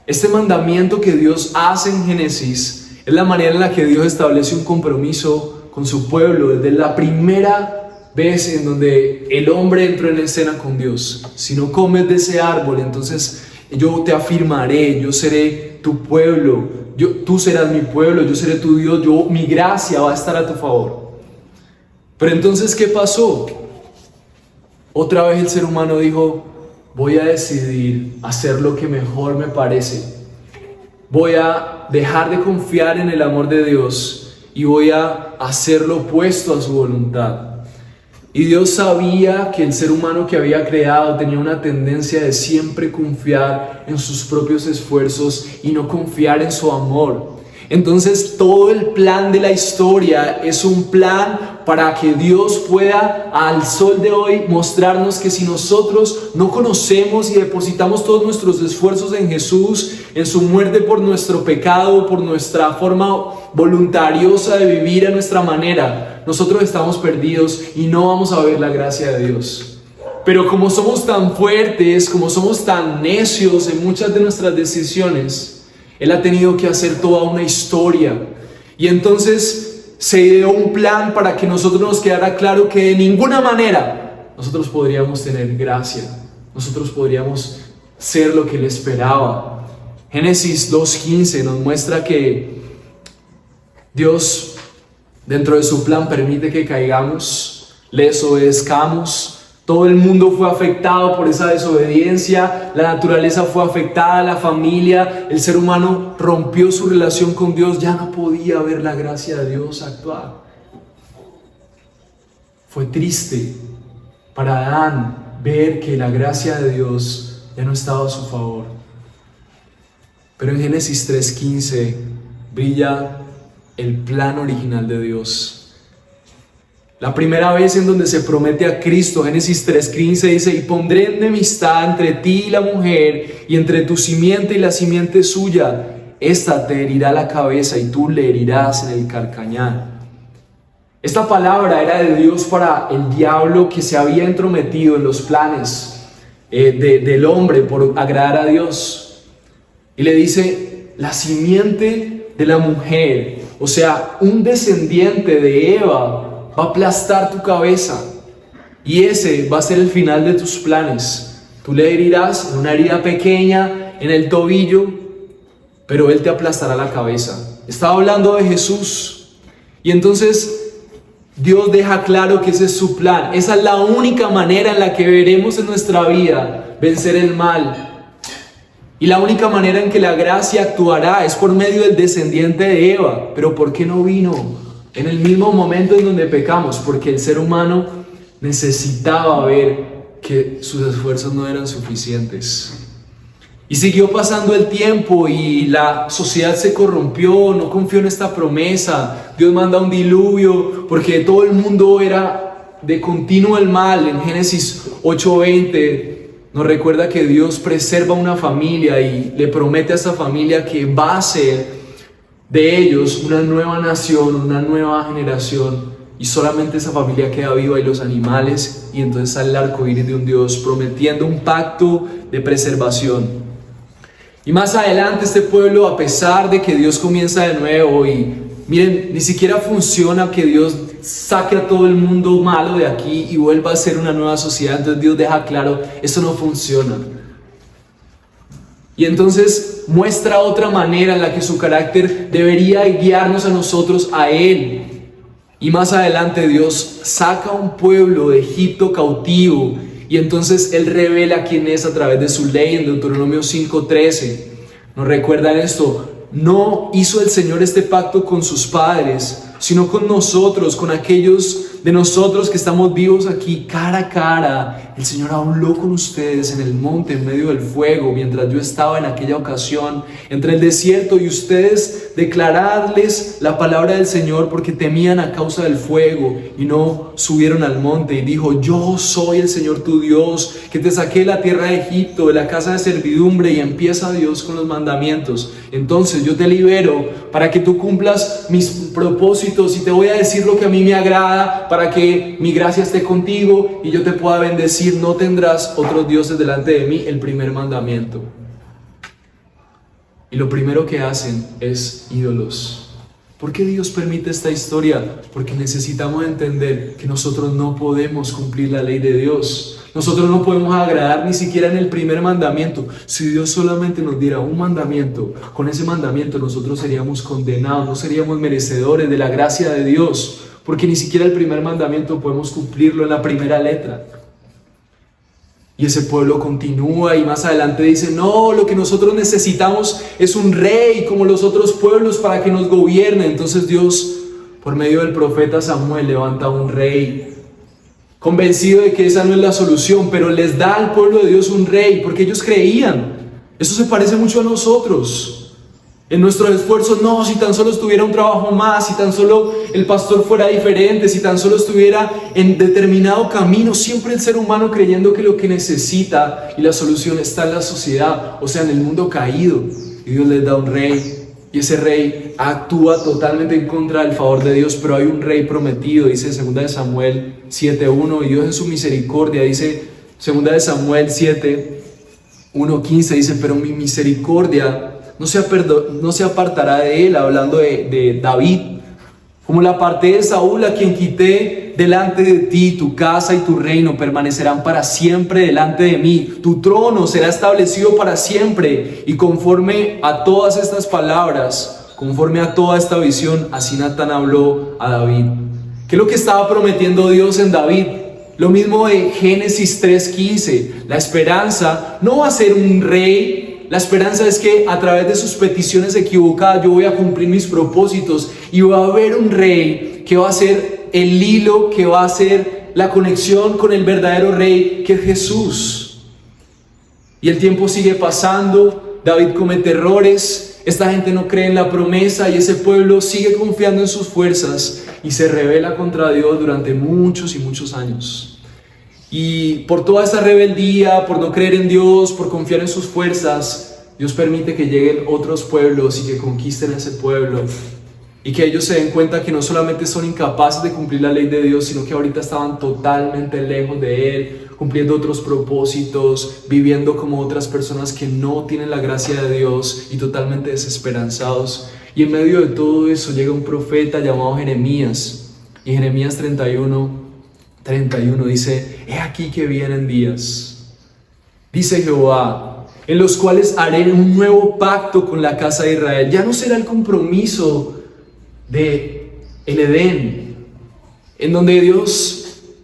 Este mandamiento que Dios hace en Génesis es la manera en la que Dios establece un compromiso con su pueblo desde la primera vez en donde el hombre entró en escena con Dios. Si no comes de ese árbol, entonces yo te afirmaré, yo seré tu pueblo, tú serás mi pueblo, yo seré tu Dios, mi gracia va a estar a tu favor. Pero entonces, ¿qué pasó? Otra vez el ser humano dijo: voy a decidir hacer lo que mejor me parece. Voy a dejar de confiar en el amor de Dios y voy a hacer lo opuesto a su voluntad. Y Dios sabía que el ser humano que había creado tenía una tendencia de siempre confiar en sus propios esfuerzos y no confiar en su amor. Entonces todo el plan de la historia es un plan para que Dios pueda al sol de hoy mostrarnos que si nosotros no conocemos y depositamos todos nuestros esfuerzos en Jesús, en su muerte por nuestro pecado, por nuestra forma voluntariosa de vivir a nuestra manera, nosotros estamos perdidos y no vamos a ver la gracia de Dios. Pero como somos tan fuertes, como somos tan necios en muchas de nuestras decisiones, Él ha tenido que hacer toda una historia. Y entonces se ideó un plan para que nosotros nos quedara claro que de ninguna manera nosotros podríamos tener gracia. Nosotros podríamos ser lo que Él esperaba. Génesis 2:15 nos muestra que Dios, dentro de su plan, permite que caigamos, le desobedezcamos. Todo el mundo fue afectado por esa desobediencia, la naturaleza fue afectada, la familia, el ser humano rompió su relación con Dios, ya no podía ver la gracia de Dios actuar. Fue triste para Adán ver que la gracia de Dios ya no estaba a su favor. Pero en Génesis 3:15 brilla el plan original de Dios. La primera vez en donde se promete a Cristo, Génesis 3:15 dice: y pondré enemistad entre ti y la mujer, y entre tu simiente y la simiente suya. Esta te herirá la cabeza y tú le herirás en el calcañar. Esta palabra era de Dios para el diablo, que se había entrometido en los planes del hombre por agradar a Dios. Y le dice: la simiente de la mujer, o sea, un descendiente de Eva, va a aplastar tu cabeza. Y ese va a ser el final de tus planes. Tú le herirás en una herida pequeña en el tobillo, pero él te aplastará la cabeza. Estaba hablando de Jesús. Y entonces Dios deja claro que ese es su plan. Esa es la única manera en la que veremos en nuestra vida vencer el mal. Y la única manera en que la gracia actuará es por medio del descendiente de Eva. Pero ¿por qué no vino en el mismo momento en donde pecamos? Porque el ser humano necesitaba ver que sus esfuerzos no eran suficientes. Y siguió pasando el tiempo y la sociedad se corrompió, no confió en esta promesa. Dios manda un diluvio porque todo el mundo era de continuo el mal. En Génesis 8:20 nos recuerda que Dios preserva una familia y le promete a esa familia que va a ser de ellos una nueva nación, una nueva generación. Y solamente esa familia queda viva y los animales. Y entonces sale el arco iris de un Dios prometiendo un pacto de preservación. Y más adelante este pueblo, a pesar de que Dios comienza de nuevo y miren, ni siquiera funciona que Dios saque a todo el mundo malo de aquí y vuelva a ser una nueva sociedad. Entonces Dios deja claro, eso no funciona. Y entonces muestra otra manera en la que su carácter debería guiarnos a nosotros, a Él. Y más adelante Dios saca a un pueblo de Egipto cautivo. Y entonces Él revela quién es a través de su ley en Deuteronomio 5:13. Nos recuerdan esto: no hizo el Señor este pacto con sus padres, sino con nosotros, con aquellos de nosotros que estamos vivos aquí cara a cara. El Señor habló con ustedes en el monte, en medio del fuego, mientras yo estaba en aquella ocasión entre el desierto, y ustedes declararles la palabra del Señor porque temían a causa del fuego y no subieron al monte. Y dijo: yo soy el Señor tu Dios, que te saqué de la tierra de Egipto, de la casa de servidumbre. Y empieza Dios con los mandamientos. Entonces yo te libero para que tú cumplas mis propósitos, y te voy a decir lo que a mí me agrada, para que mi gracia esté contigo y yo te pueda bendecir. No tendrás otros dioses delante de mí, el primer mandamiento. Y lo primero que hacen es ídolos. ¿Por qué Dios permite esta historia? Porque necesitamos entender que nosotros no podemos cumplir la ley de Dios. Nosotros no podemos agradar ni siquiera en el primer mandamiento. Si Dios solamente nos diera un mandamiento, con ese mandamiento nosotros seríamos condenados, no seríamos merecedores de la gracia de Dios, porque ni siquiera el primer mandamiento podemos cumplirlo en la primera letra. Y ese pueblo continúa y más adelante dice: no, lo que nosotros necesitamos es un rey como los otros pueblos para que nos gobierne. Entonces Dios, por medio del profeta Samuel, levanta un rey, convencido de que esa no es la solución, pero les da al pueblo de Dios un rey, porque ellos creían. Eso se parece mucho a nosotros. En nuestros esfuerzos: no, si tan solo estuviera un trabajo más, si tan solo el pastor fuera diferente, si tan solo estuviera en determinado camino. Siempre el ser humano creyendo que lo que necesita y la solución está en la sociedad, o sea, en el mundo caído. Y Dios les da un rey, y ese rey actúa totalmente en contra del favor de Dios. Pero hay un rey prometido, dice 2 Samuel 7:1, y Dios en su misericordia, dice 2 Samuel 7:1-15, dice: pero mi misericordia no se apartará de él, hablando de David, como la aparté de Saúl, a quien quité delante de ti. Tu casa y tu reino permanecerán para siempre delante de mí. Tu trono será establecido para siempre. Y conforme a todas estas palabras, conforme a toda esta visión, así Natán habló a David. ¿Qué es lo que estaba prometiendo Dios en David? Lo mismo de Génesis 3:15. La esperanza no va a ser un rey. La esperanza es que a través de sus peticiones equivocadas yo voy a cumplir mis propósitos, y va a haber un rey que va a ser el hilo, que va a ser la conexión con el verdadero rey, que es Jesús. Y el tiempo sigue pasando. David comete errores, esta gente no cree en la promesa y ese pueblo sigue confiando en sus fuerzas y se rebela contra Dios durante muchos y muchos años. Y por toda esa rebeldía, por no creer en Dios, por confiar en sus fuerzas, Dios permite que lleguen otros pueblos y que conquisten ese pueblo. Y que ellos se den cuenta que no solamente son incapaces de cumplir la ley de Dios, sino que ahorita estaban totalmente lejos de Él, cumpliendo otros propósitos, viviendo como otras personas que no tienen la gracia de Dios y totalmente desesperanzados. Y en medio de todo eso llega un profeta llamado Jeremías. Y Jeremías 31 dice: he aquí que vienen días, dice Jehová, en los cuales haré un nuevo pacto con la casa de Israel. Ya no será el compromiso de el Edén, en donde Dios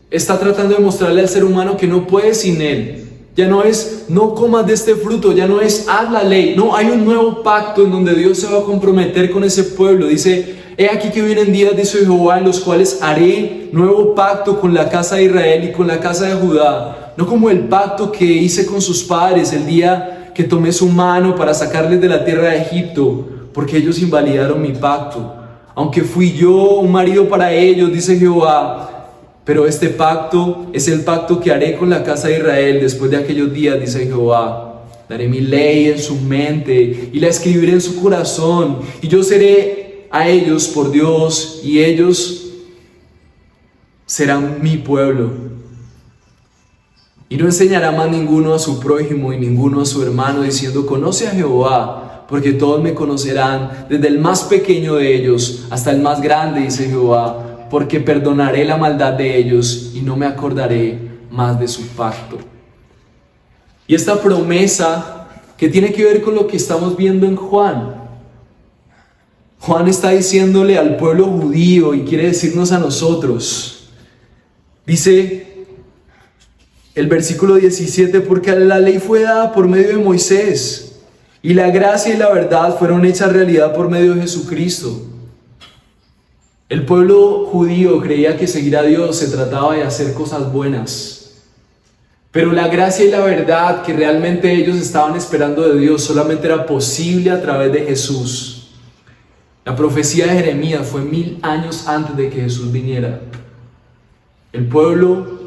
está tratando de mostrarle al ser humano que no puede sin Él. Ya no es no comas de este fruto, ya no es haz la ley. No, hay un nuevo pacto en donde Dios se va a comprometer con ese pueblo. Dice: he aquí que vienen días, dice Jehová, en los cuales haré nuevo pacto con la casa de Israel y con la casa de Judá. No como el pacto que hice con sus padres el día que tomé su mano para sacarles de la tierra de Egipto, porque ellos invalidaron mi pacto. Aunque fui yo un marido para ellos, dice Jehová, pero este pacto es el pacto que haré con la casa de Israel después de aquellos días, dice Jehová. Daré mi ley en su mente y la escribiré en su corazón, y yo seré a ellos por Dios y ellos serán mi pueblo. Y no enseñará más ninguno a su prójimo y ninguno a su hermano, diciendo: conoce a Jehová, porque todos me conocerán, desde el más pequeño de ellos hasta el más grande, dice Jehová, porque perdonaré la maldad de ellos y no me acordaré más de su pacto. Y esta promesa que tiene que ver con lo que estamos viendo en Juan. Juan está diciéndole al pueblo judío y quiere decirnos a nosotros. Dice el versículo 17: porque la ley fue dada por medio de Moisés, y la gracia y la verdad fueron hechas realidad por medio de Jesucristo. El pueblo judío creía que seguir a Dios se trataba de hacer cosas buenas. Pero la gracia y la verdad que realmente ellos estaban esperando de Dios solamente era posible a través de Jesús. La profecía de Jeremías fue 1000 años antes de que Jesús viniera. El pueblo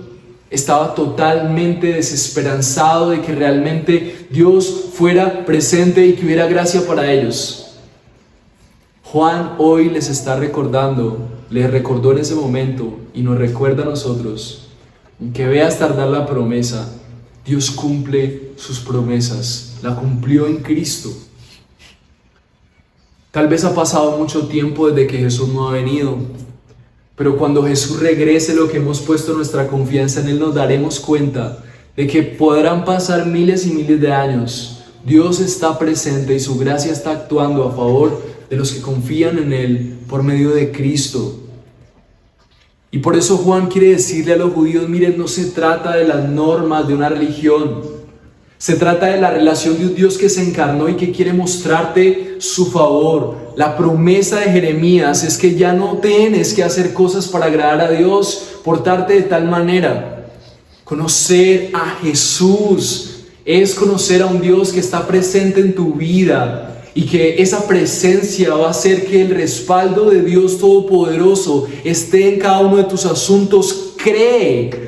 estaba totalmente desesperanzado de que realmente Dios fuera presente y que hubiera gracia para ellos. Juan hoy les está recordando, les recordó en ese momento y nos recuerda a nosotros, aunque veas tardar la promesa, Dios cumple sus promesas, la cumplió en Cristo. Tal vez ha pasado mucho tiempo desde que Jesús no ha venido, pero cuando Jesús regrese, lo que hemos puesto nuestra confianza en Él, nos daremos cuenta de que podrán pasar miles y miles de años. Dios está presente y su gracia está actuando a favor de los que confían en Él por medio de Cristo. Y por eso Juan quiere decirle a los judíos: miren, no se trata de las normas de una religión. Se trata de la relación de un Dios que se encarnó y que quiere mostrarte su favor. La promesa de Jeremías es que ya no tienes que hacer cosas para agradar a Dios, portarte de tal manera. Conocer a Jesús es conocer a un Dios que está presente en tu vida y que esa presencia va a hacer que el respaldo de Dios Todopoderoso esté en cada uno de tus asuntos. Cree.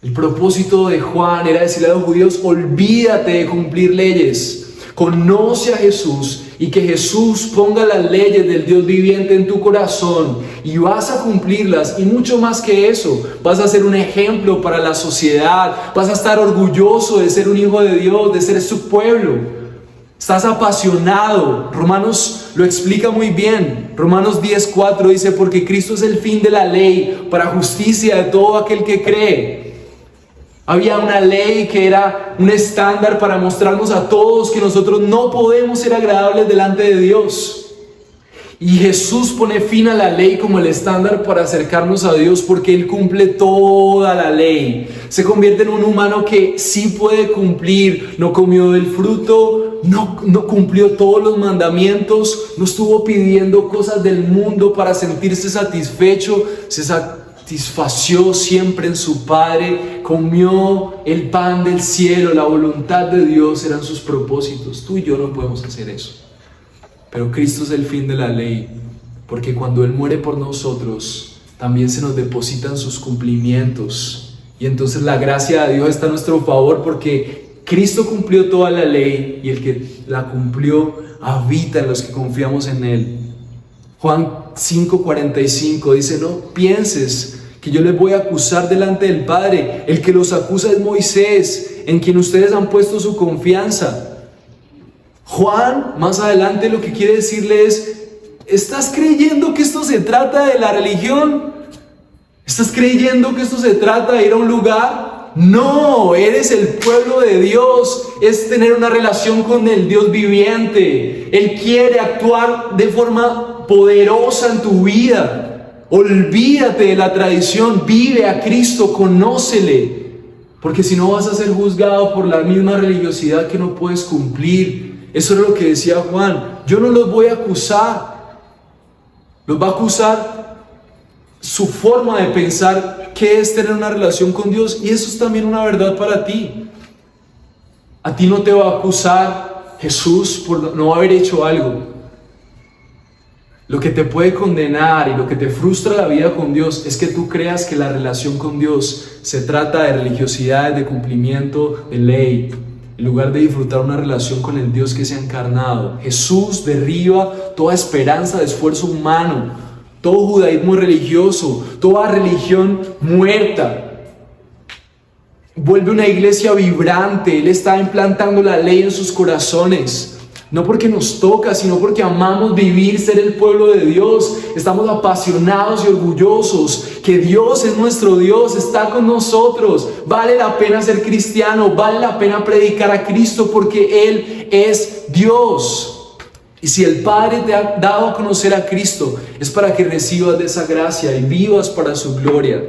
El propósito de Juan era decirle a los judíos: olvídate de cumplir leyes, conoce a Jesús y que Jesús ponga las leyes del Dios viviente en tu corazón y vas a cumplirlas, y mucho más que eso, vas a ser un ejemplo para la sociedad, vas a estar orgulloso de ser un hijo de Dios, de ser su pueblo. Estás apasionado. Romanos lo explica muy bien. Romanos 10:4 dice: porque Cristo es el fin de la ley para justicia de todo aquel que cree. Había una ley que era un estándar para mostrarnos a todos que nosotros no podemos ser agradables delante de Dios. Y Jesús pone fin a la ley como el estándar para acercarnos a Dios, porque Él cumple toda la ley. Se convierte en un humano que sí puede cumplir. No comió del fruto, no cumplió todos los mandamientos, no estuvo pidiendo cosas del mundo para sentirse satisfecho. Se satisfació siempre en su Padre, comió el pan del cielo, la voluntad de Dios eran sus propósitos. Tú y yo no podemos hacer eso. Pero Cristo es el fin de la ley, porque cuando Él muere por nosotros, también se nos depositan sus cumplimientos. Y entonces la gracia de Dios está a nuestro favor, porque Cristo cumplió toda la ley y el que la cumplió habita en los que confiamos en Él. Juan 5:45 dice: no pienses que yo les voy a acusar delante del Padre. El que los acusa es Moisés, en quien ustedes han puesto su confianza. Juan, más adelante, lo que quiere decirle es: ¿estás creyendo que esto se trata de la religión? ¿Estás creyendo que esto se trata de ir a un lugar? No, eres el pueblo de Dios, es tener una relación con el Dios viviente. Él quiere actuar de forma poderosa en tu vida. Olvídate de la tradición, vive a Cristo, conócele, porque si no vas a ser juzgado por la misma religiosidad que no puedes cumplir. Eso es lo que decía Juan: yo no los voy a acusar, los va a acusar su forma de pensar que es tener una relación con Dios, y eso es también una verdad para ti. A ti no te va a acusar Jesús por no haber hecho algo. Lo que te puede condenar y lo que te frustra la vida con Dios es que tú creas que la relación con Dios se trata de religiosidad, de cumplimiento de ley, en lugar de disfrutar una relación con el Dios que se ha encarnado. Jesús derriba toda esperanza de esfuerzo humano, todo judaísmo religioso, toda religión muerta. Vuelve una iglesia vibrante. Él está implantando la ley en sus corazones. No porque nos toca, sino porque amamos vivir, ser el pueblo de Dios. Estamos apasionados y orgullosos que Dios es nuestro Dios, está con nosotros. Vale la pena ser cristiano, vale la pena predicar a Cristo, porque Él es Dios. Y si el Padre te ha dado a conocer a Cristo, es para que recibas de esa gracia y vivas para su gloria.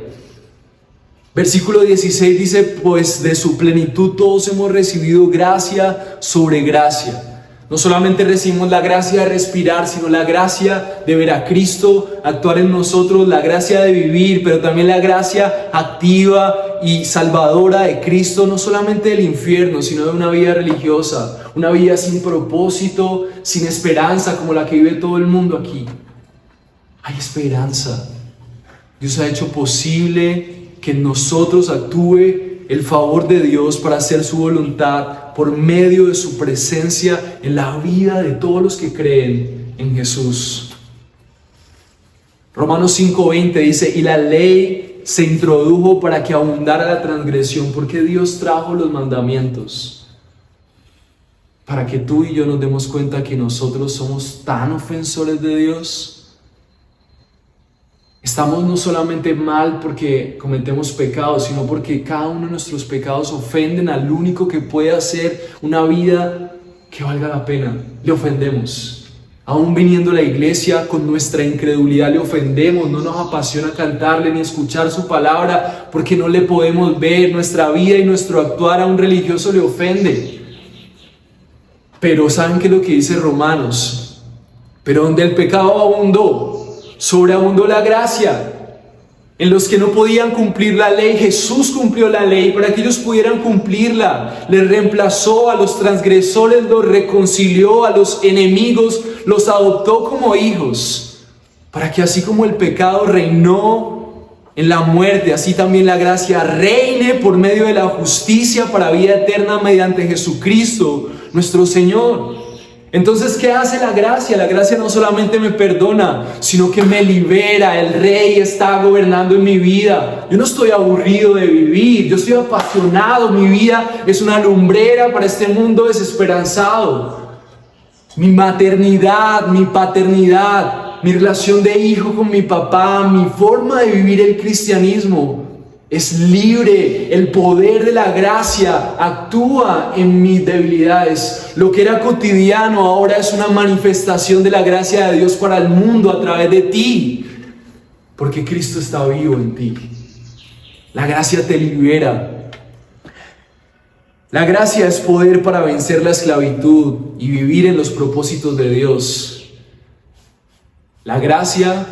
Versículo 16 dice: pues de su plenitud todos hemos recibido gracia sobre gracia. No solamente recibimos la gracia de respirar, sino la gracia de ver a Cristo actuar en nosotros, la gracia de vivir, pero también la gracia activa y salvadora de Cristo, no solamente del infierno, sino de una vida religiosa, una vida sin propósito, sin esperanza, como la que vive todo el mundo aquí. Hay esperanza. Dios ha hecho posible que en nosotros actúe el favor de Dios para hacer su voluntad por medio de su presencia en la vida de todos los que creen en Jesús. Romanos 5:20 dice: y la ley se introdujo para que abundara la transgresión, porque Dios trajo los mandamientos para que tú y yo nos demos cuenta que nosotros somos tan ofensores de Dios. Estamos no solamente mal porque cometemos pecados, sino porque cada uno de nuestros pecados ofenden al único que puede hacer una vida que valga la pena. Le ofendemos. Aún viniendo a la iglesia, con nuestra incredulidad le ofendemos. No nos apasiona cantarle ni escuchar su palabra porque no le podemos ver. Nuestra vida y nuestro actuar a un religioso le ofende. Pero ¿saben qué es lo que dice Romanos? Pero donde el pecado abundó, sobreabundó la gracia. En los que no podían cumplir la ley, Jesús cumplió la ley para que ellos pudieran cumplirla. Les reemplazó a los transgresores, los reconcilió, a los enemigos los adoptó como hijos, para que así como el pecado reinó en la muerte, así también la gracia reine por medio de la justicia para vida eterna mediante Jesucristo nuestro Señor. Entonces, ¿qué hace la gracia? La gracia no solamente me perdona, sino que me libera. El Rey está gobernando en mi vida. Yo no estoy aburrido de vivir, yo estoy apasionado. Mi vida es una lumbrera para este mundo desesperanzado. Mi maternidad, mi paternidad, mi relación de hijo con mi papá, mi forma de vivir el cristianismo es libre. El poder de la gracia actúa en mis debilidades. Lo que era cotidiano ahora es una manifestación de la gracia de Dios para el mundo a través de ti, porque Cristo está vivo en ti. La gracia te libera. La gracia es poder para vencer la esclavitud y vivir en los propósitos de Dios. La gracia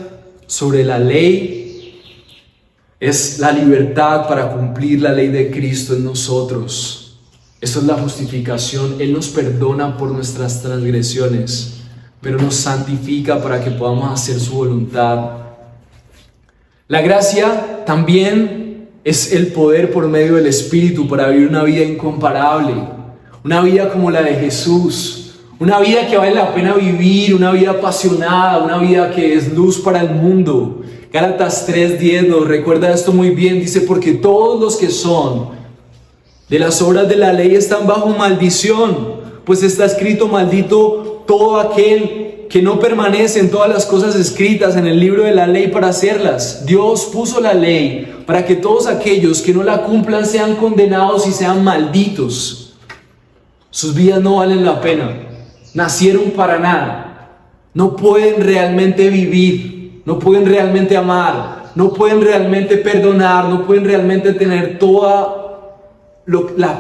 sobre la ley es la libertad para cumplir la ley de Cristo en nosotros. Eso es la justificación. Él nos perdona por nuestras transgresiones, pero nos santifica para que podamos hacer su voluntad. La gracia también es el poder por medio del Espíritu para vivir una vida incomparable, una vida como la de Jesús, una vida que vale la pena vivir, una vida apasionada, una vida que es luz para el mundo. Gálatas 3:10 nos recuerda esto muy bien, dice: porque todos los que son de las obras de la ley están bajo maldición, pues está escrito: maldito todo aquel que no permanece en todas las cosas escritas en el libro de la ley para hacerlas. Dios puso la ley para que todos aquellos que no la cumplan sean condenados y sean malditos. Sus vidas no valen la pena, nacieron para nada, no pueden realmente vivir, no pueden realmente amar, no pueden realmente perdonar, no pueden realmente tener todo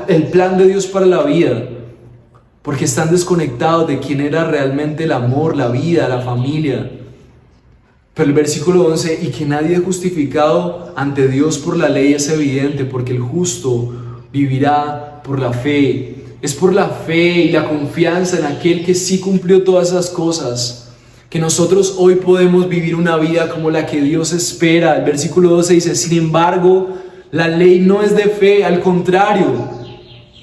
el plan de Dios para la vida, porque están desconectados de quién era realmente el amor, la vida, la familia. Pero el versículo 11: y que nadie es justificado ante Dios por la ley es evidente, porque el justo vivirá por la fe. Es por la fe y la confianza en aquel que sí cumplió todas esas cosas que nosotros hoy podemos vivir una vida como la que Dios espera. El versículo 12 dice: sin embargo, la ley no es de fe, al contrario,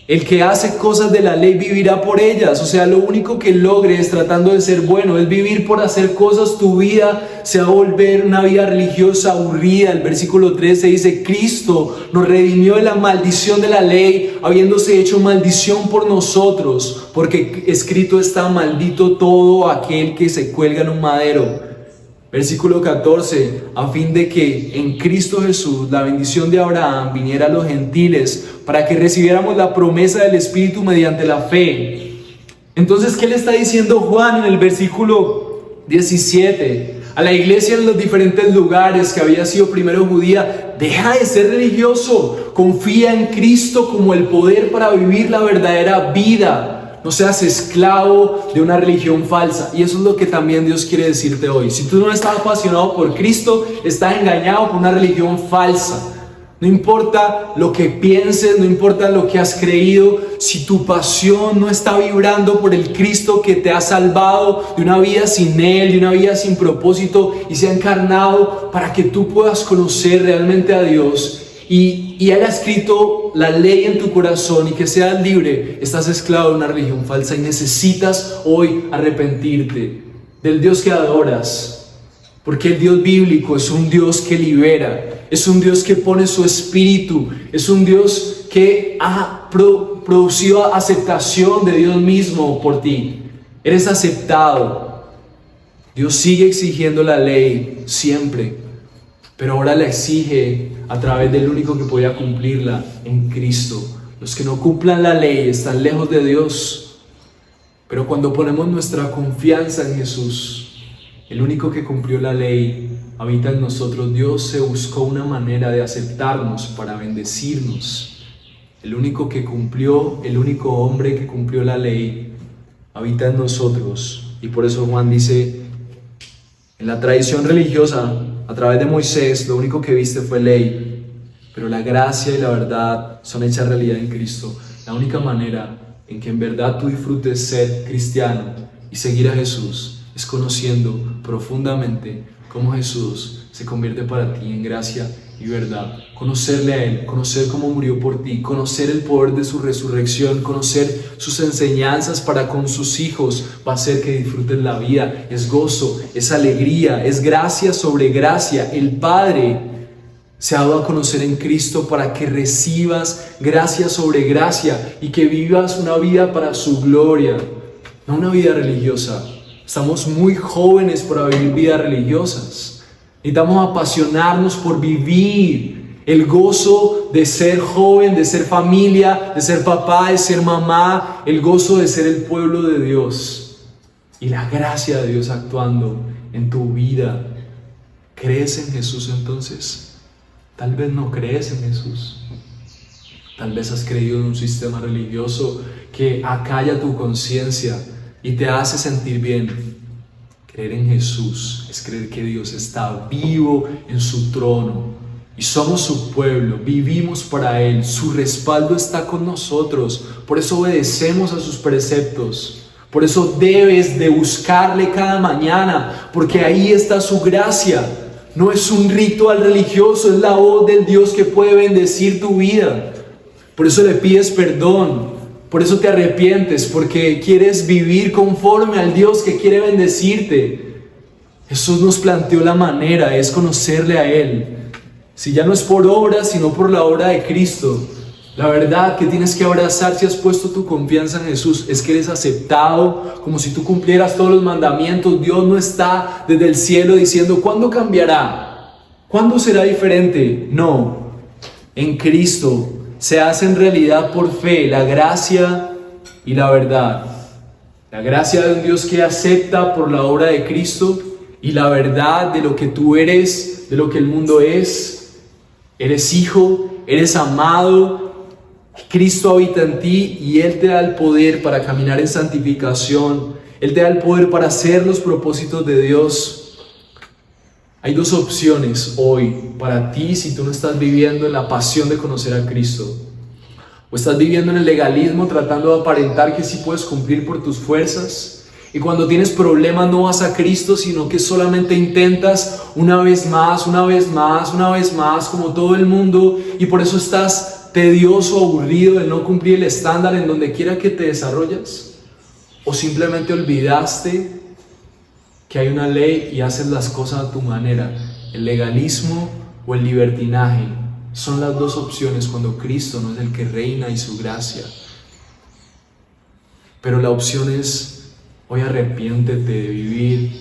el que hace cosas de la ley vivirá por ellas. O sea, lo único que logres tratando de ser bueno es vivir por hacer cosas, tu vida se va a volver una vida religiosa aburrida. El versículo 13 dice: Cristo nos redimió de la maldición de la ley, habiéndose hecho maldición por nosotros, porque escrito está: maldito todo aquel que se cuelga en un madero. Versículo 14: a fin de que en Cristo Jesús la bendición de Abraham viniera a los gentiles, para que recibiéramos la promesa del Espíritu mediante la fe. Entonces, ¿qué le está diciendo Juan en el versículo 17? A la iglesia en los diferentes lugares que había sido primero judía: deja de ser religioso, confía en Cristo como el poder para vivir la verdadera vida. No seas esclavo de una religión falsa. Y eso es lo que también Dios quiere decirte hoy. Si tú no estás apasionado por Cristo, estás engañado por una religión falsa. No importa lo que pienses, no importa lo que has creído, si tu pasión no está vibrando por el Cristo que te ha salvado de una vida sin Él, de una vida sin propósito, y se ha encarnado para que tú puedas conocer realmente a Dios y haya escrito la ley en tu corazón y que seas libre, estás esclavo de una religión falsa y necesitas hoy arrepentirte del Dios que adoras, porque el Dios bíblico es un Dios que libera, es un Dios que pone su espíritu, es un Dios que ha producido aceptación de Dios mismo por ti. Eres aceptado. Dios sigue exigiendo la ley siempre, pero ahora la exige a través del único que podía cumplirla, en Cristo. Los que no cumplan la ley están lejos de Dios, pero cuando ponemos nuestra confianza en Jesús, el único que cumplió la ley, habita en nosotros. Dios se buscó una manera de aceptarnos para bendecirnos. El único que cumplió, el único hombre que cumplió la ley, habita en nosotros. Y por eso Juan dice: en la tradición religiosa, a través de Moisés, lo único que viste fue ley, pero la gracia y la verdad son hechas realidad en Cristo. La única manera en que en verdad tú disfrutes ser cristiano y seguir a Jesús es conociendo profundamente cómo Jesús se convierte para ti en gracia y verdad. Conocerle a Él, conocer cómo murió por ti, conocer el poder de su resurrección, conocer sus enseñanzas para con sus hijos, va a hacer que disfruten la vida. Es gozo, es alegría, es gracia sobre gracia. El Padre se ha dado a conocer en Cristo para que recibas gracia sobre gracia y que vivas una vida para su gloria, no una vida religiosa. Estamos muy jóvenes para vivir vidas religiosas. Necesitamos apasionarnos por vivir el gozo de ser joven, de ser familia, de ser papá, de ser mamá, el gozo de ser el pueblo de Dios y la gracia de Dios actuando en tu vida. ¿Crees en Jesús entonces? Tal vez no crees en Jesús. Tal vez has creído en un sistema religioso que acalla tu conciencia y te hace sentir bien. Creer en Jesús es creer que Dios está vivo en su trono y somos su pueblo, vivimos para Él, su respaldo está con nosotros, por eso obedecemos a sus preceptos. Por eso debes de buscarle cada mañana, porque ahí está su gracia. No es un ritual religioso, es la voz del Dios que puede bendecir tu vida. Por eso le pides perdón, por eso te arrepientes, porque quieres vivir conforme al Dios que quiere bendecirte. Jesús nos planteó la manera, es conocerle a Él. Si ya no es por obras, sino por la obra de Cristo. La verdad que tienes que abrazar si has puesto tu confianza en Jesús es que eres aceptado como si tú cumplieras todos los mandamientos. Dios no está desde el cielo diciendo ¿cuándo cambiará? ¿Cuándo será diferente? No, en Cristo se hacen realidad por fe la gracia y la verdad. La gracia de un Dios que acepta por la obra de Cristo y la verdad de lo que tú eres, de lo que el mundo es. Eres hijo, eres amado. Cristo habita en ti y Él te da el poder para caminar en santificación. Él te da el poder para hacer los propósitos de Dios. Hay dos opciones hoy para ti si tú no estás viviendo en la pasión de conocer a Cristo. O estás viviendo en el legalismo tratando de aparentar que sí puedes cumplir por tus fuerzas. Y cuando tienes problemas no vas a Cristo, sino que solamente intentas una vez más, como todo el mundo. Y por eso estás tedioso, aburrido de no cumplir el estándar en donde quiera que te desarrollas, o simplemente olvidaste que hay una ley y haces las cosas a tu manera. El legalismo o el libertinaje son las dos opciones cuando Cristo no es el que reina y su gracia. Pero la opción es: hoy arrepiéntete de vivir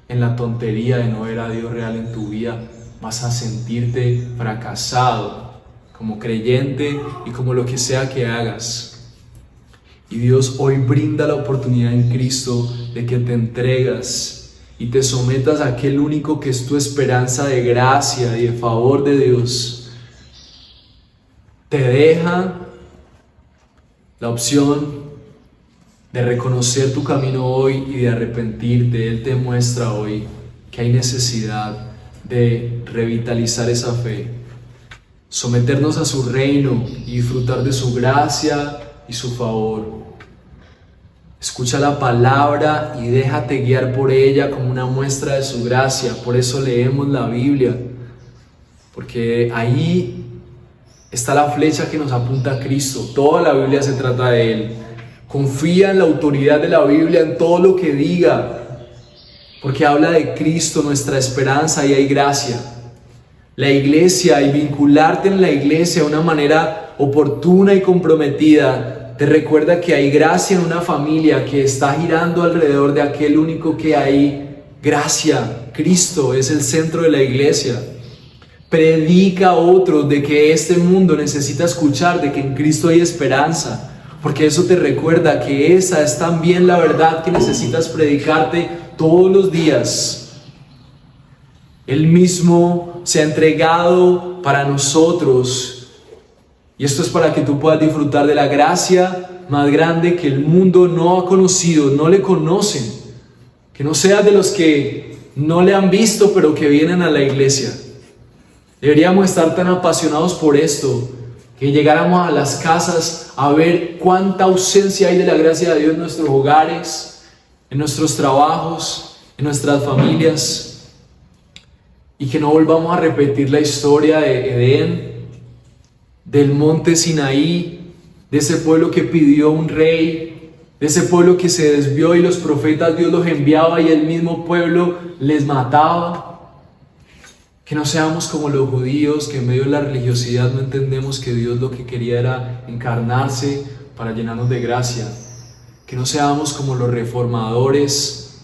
en la tontería de no ver a Dios real en tu vida. Vas a sentirte fracasado como creyente y como lo que sea que hagas. Y Dios hoy brinda la oportunidad en Cristo de que te entregas y te sometas a aquel único que es tu esperanza de gracia y de favor de Dios. Te deja la opción de reconocer tu camino hoy y de arrepentirte. Él te muestra hoy que hay necesidad de revitalizar esa fe, someternos a su reino y disfrutar de su gracia y su favor. Escucha la palabra y déjate guiar por ella como una muestra de su gracia. Por eso leemos la Biblia, porque ahí está la flecha que nos apunta a Cristo. Toda la Biblia se trata de Él. Confía en la autoridad de la Biblia, en todo lo que diga, porque habla de Cristo, nuestra esperanza, y hay gracia. La iglesia y vincularte en la iglesia de una manera oportuna y comprometida te recuerda que hay gracia en una familia que está girando alrededor de aquel único que hay gracia. Cristo es el centro de la iglesia. Predica a otros de que este mundo necesita escuchar de que en Cristo hay esperanza, porque eso te recuerda que esa es también la verdad que necesitas predicarte todos los días. Él mismo se ha entregado para nosotros, y esto es para que tú puedas disfrutar de la gracia más grande que el mundo no ha conocido, no le conocen. Que no seas de los que no le han visto pero que vienen a la iglesia. Deberíamos estar tan apasionados por esto que llegáramos a las casas a ver cuánta ausencia hay de la gracia de Dios en nuestros hogares, en nuestros trabajos, en nuestras familias. Y que no volvamos a repetir la historia de Edén, del monte Sinaí, de ese pueblo que pidió un rey, de ese pueblo que se desvió y los profetas Dios los enviaba y el mismo pueblo les mataba. Que no seamos como los judíos que en medio de la religiosidad no entendemos que Dios lo que quería era encarnarse para llenarnos de gracia. Que no seamos como los reformadores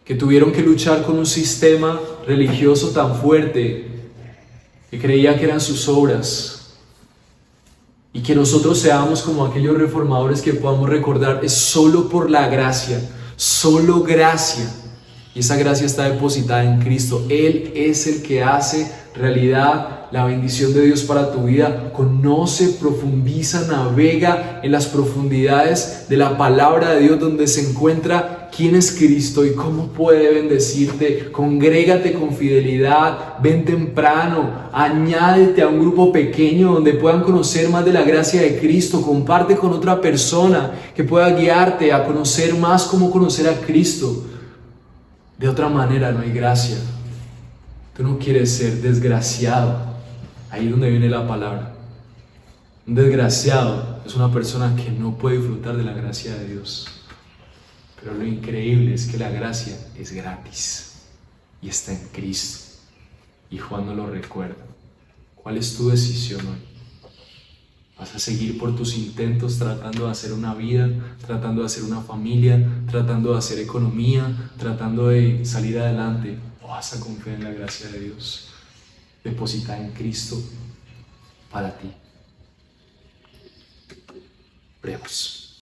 que tuvieron que luchar con un sistema religioso tan fuerte que creía que eran sus obras. Y que nosotros seamos como aquellos reformadores que podamos recordar: es solo por la gracia, solo gracia. Y esa gracia está depositada en Cristo. Él es el que hace realidad la bendición de Dios para tu vida. Conoce, profundiza, navega en las profundidades de la palabra de Dios, donde se encuentra quién es Cristo y cómo puede bendecirte. Congrégate con fidelidad, ven temprano, añádete a un grupo pequeño donde puedan conocer más de la gracia de Cristo. Comparte con otra persona que pueda guiarte a conocer más cómo conocer a Cristo. De otra manera no hay gracia. Tú no quieres ser desgraciado. Ahí es donde viene la palabra. Un desgraciado es una persona que no puede disfrutar de la gracia de Dios. Pero lo increíble es que la gracia es gratis y está en Cristo. Y Juan nos lo recuerda. ¿Cuál es tu decisión hoy? ¿Vas a seguir por tus intentos tratando de hacer una vida, tratando de hacer una familia, tratando de hacer economía, tratando de salir adelante? ¿O vas a confiar en la gracia de Dios depositada en Cristo para ti? Oremos.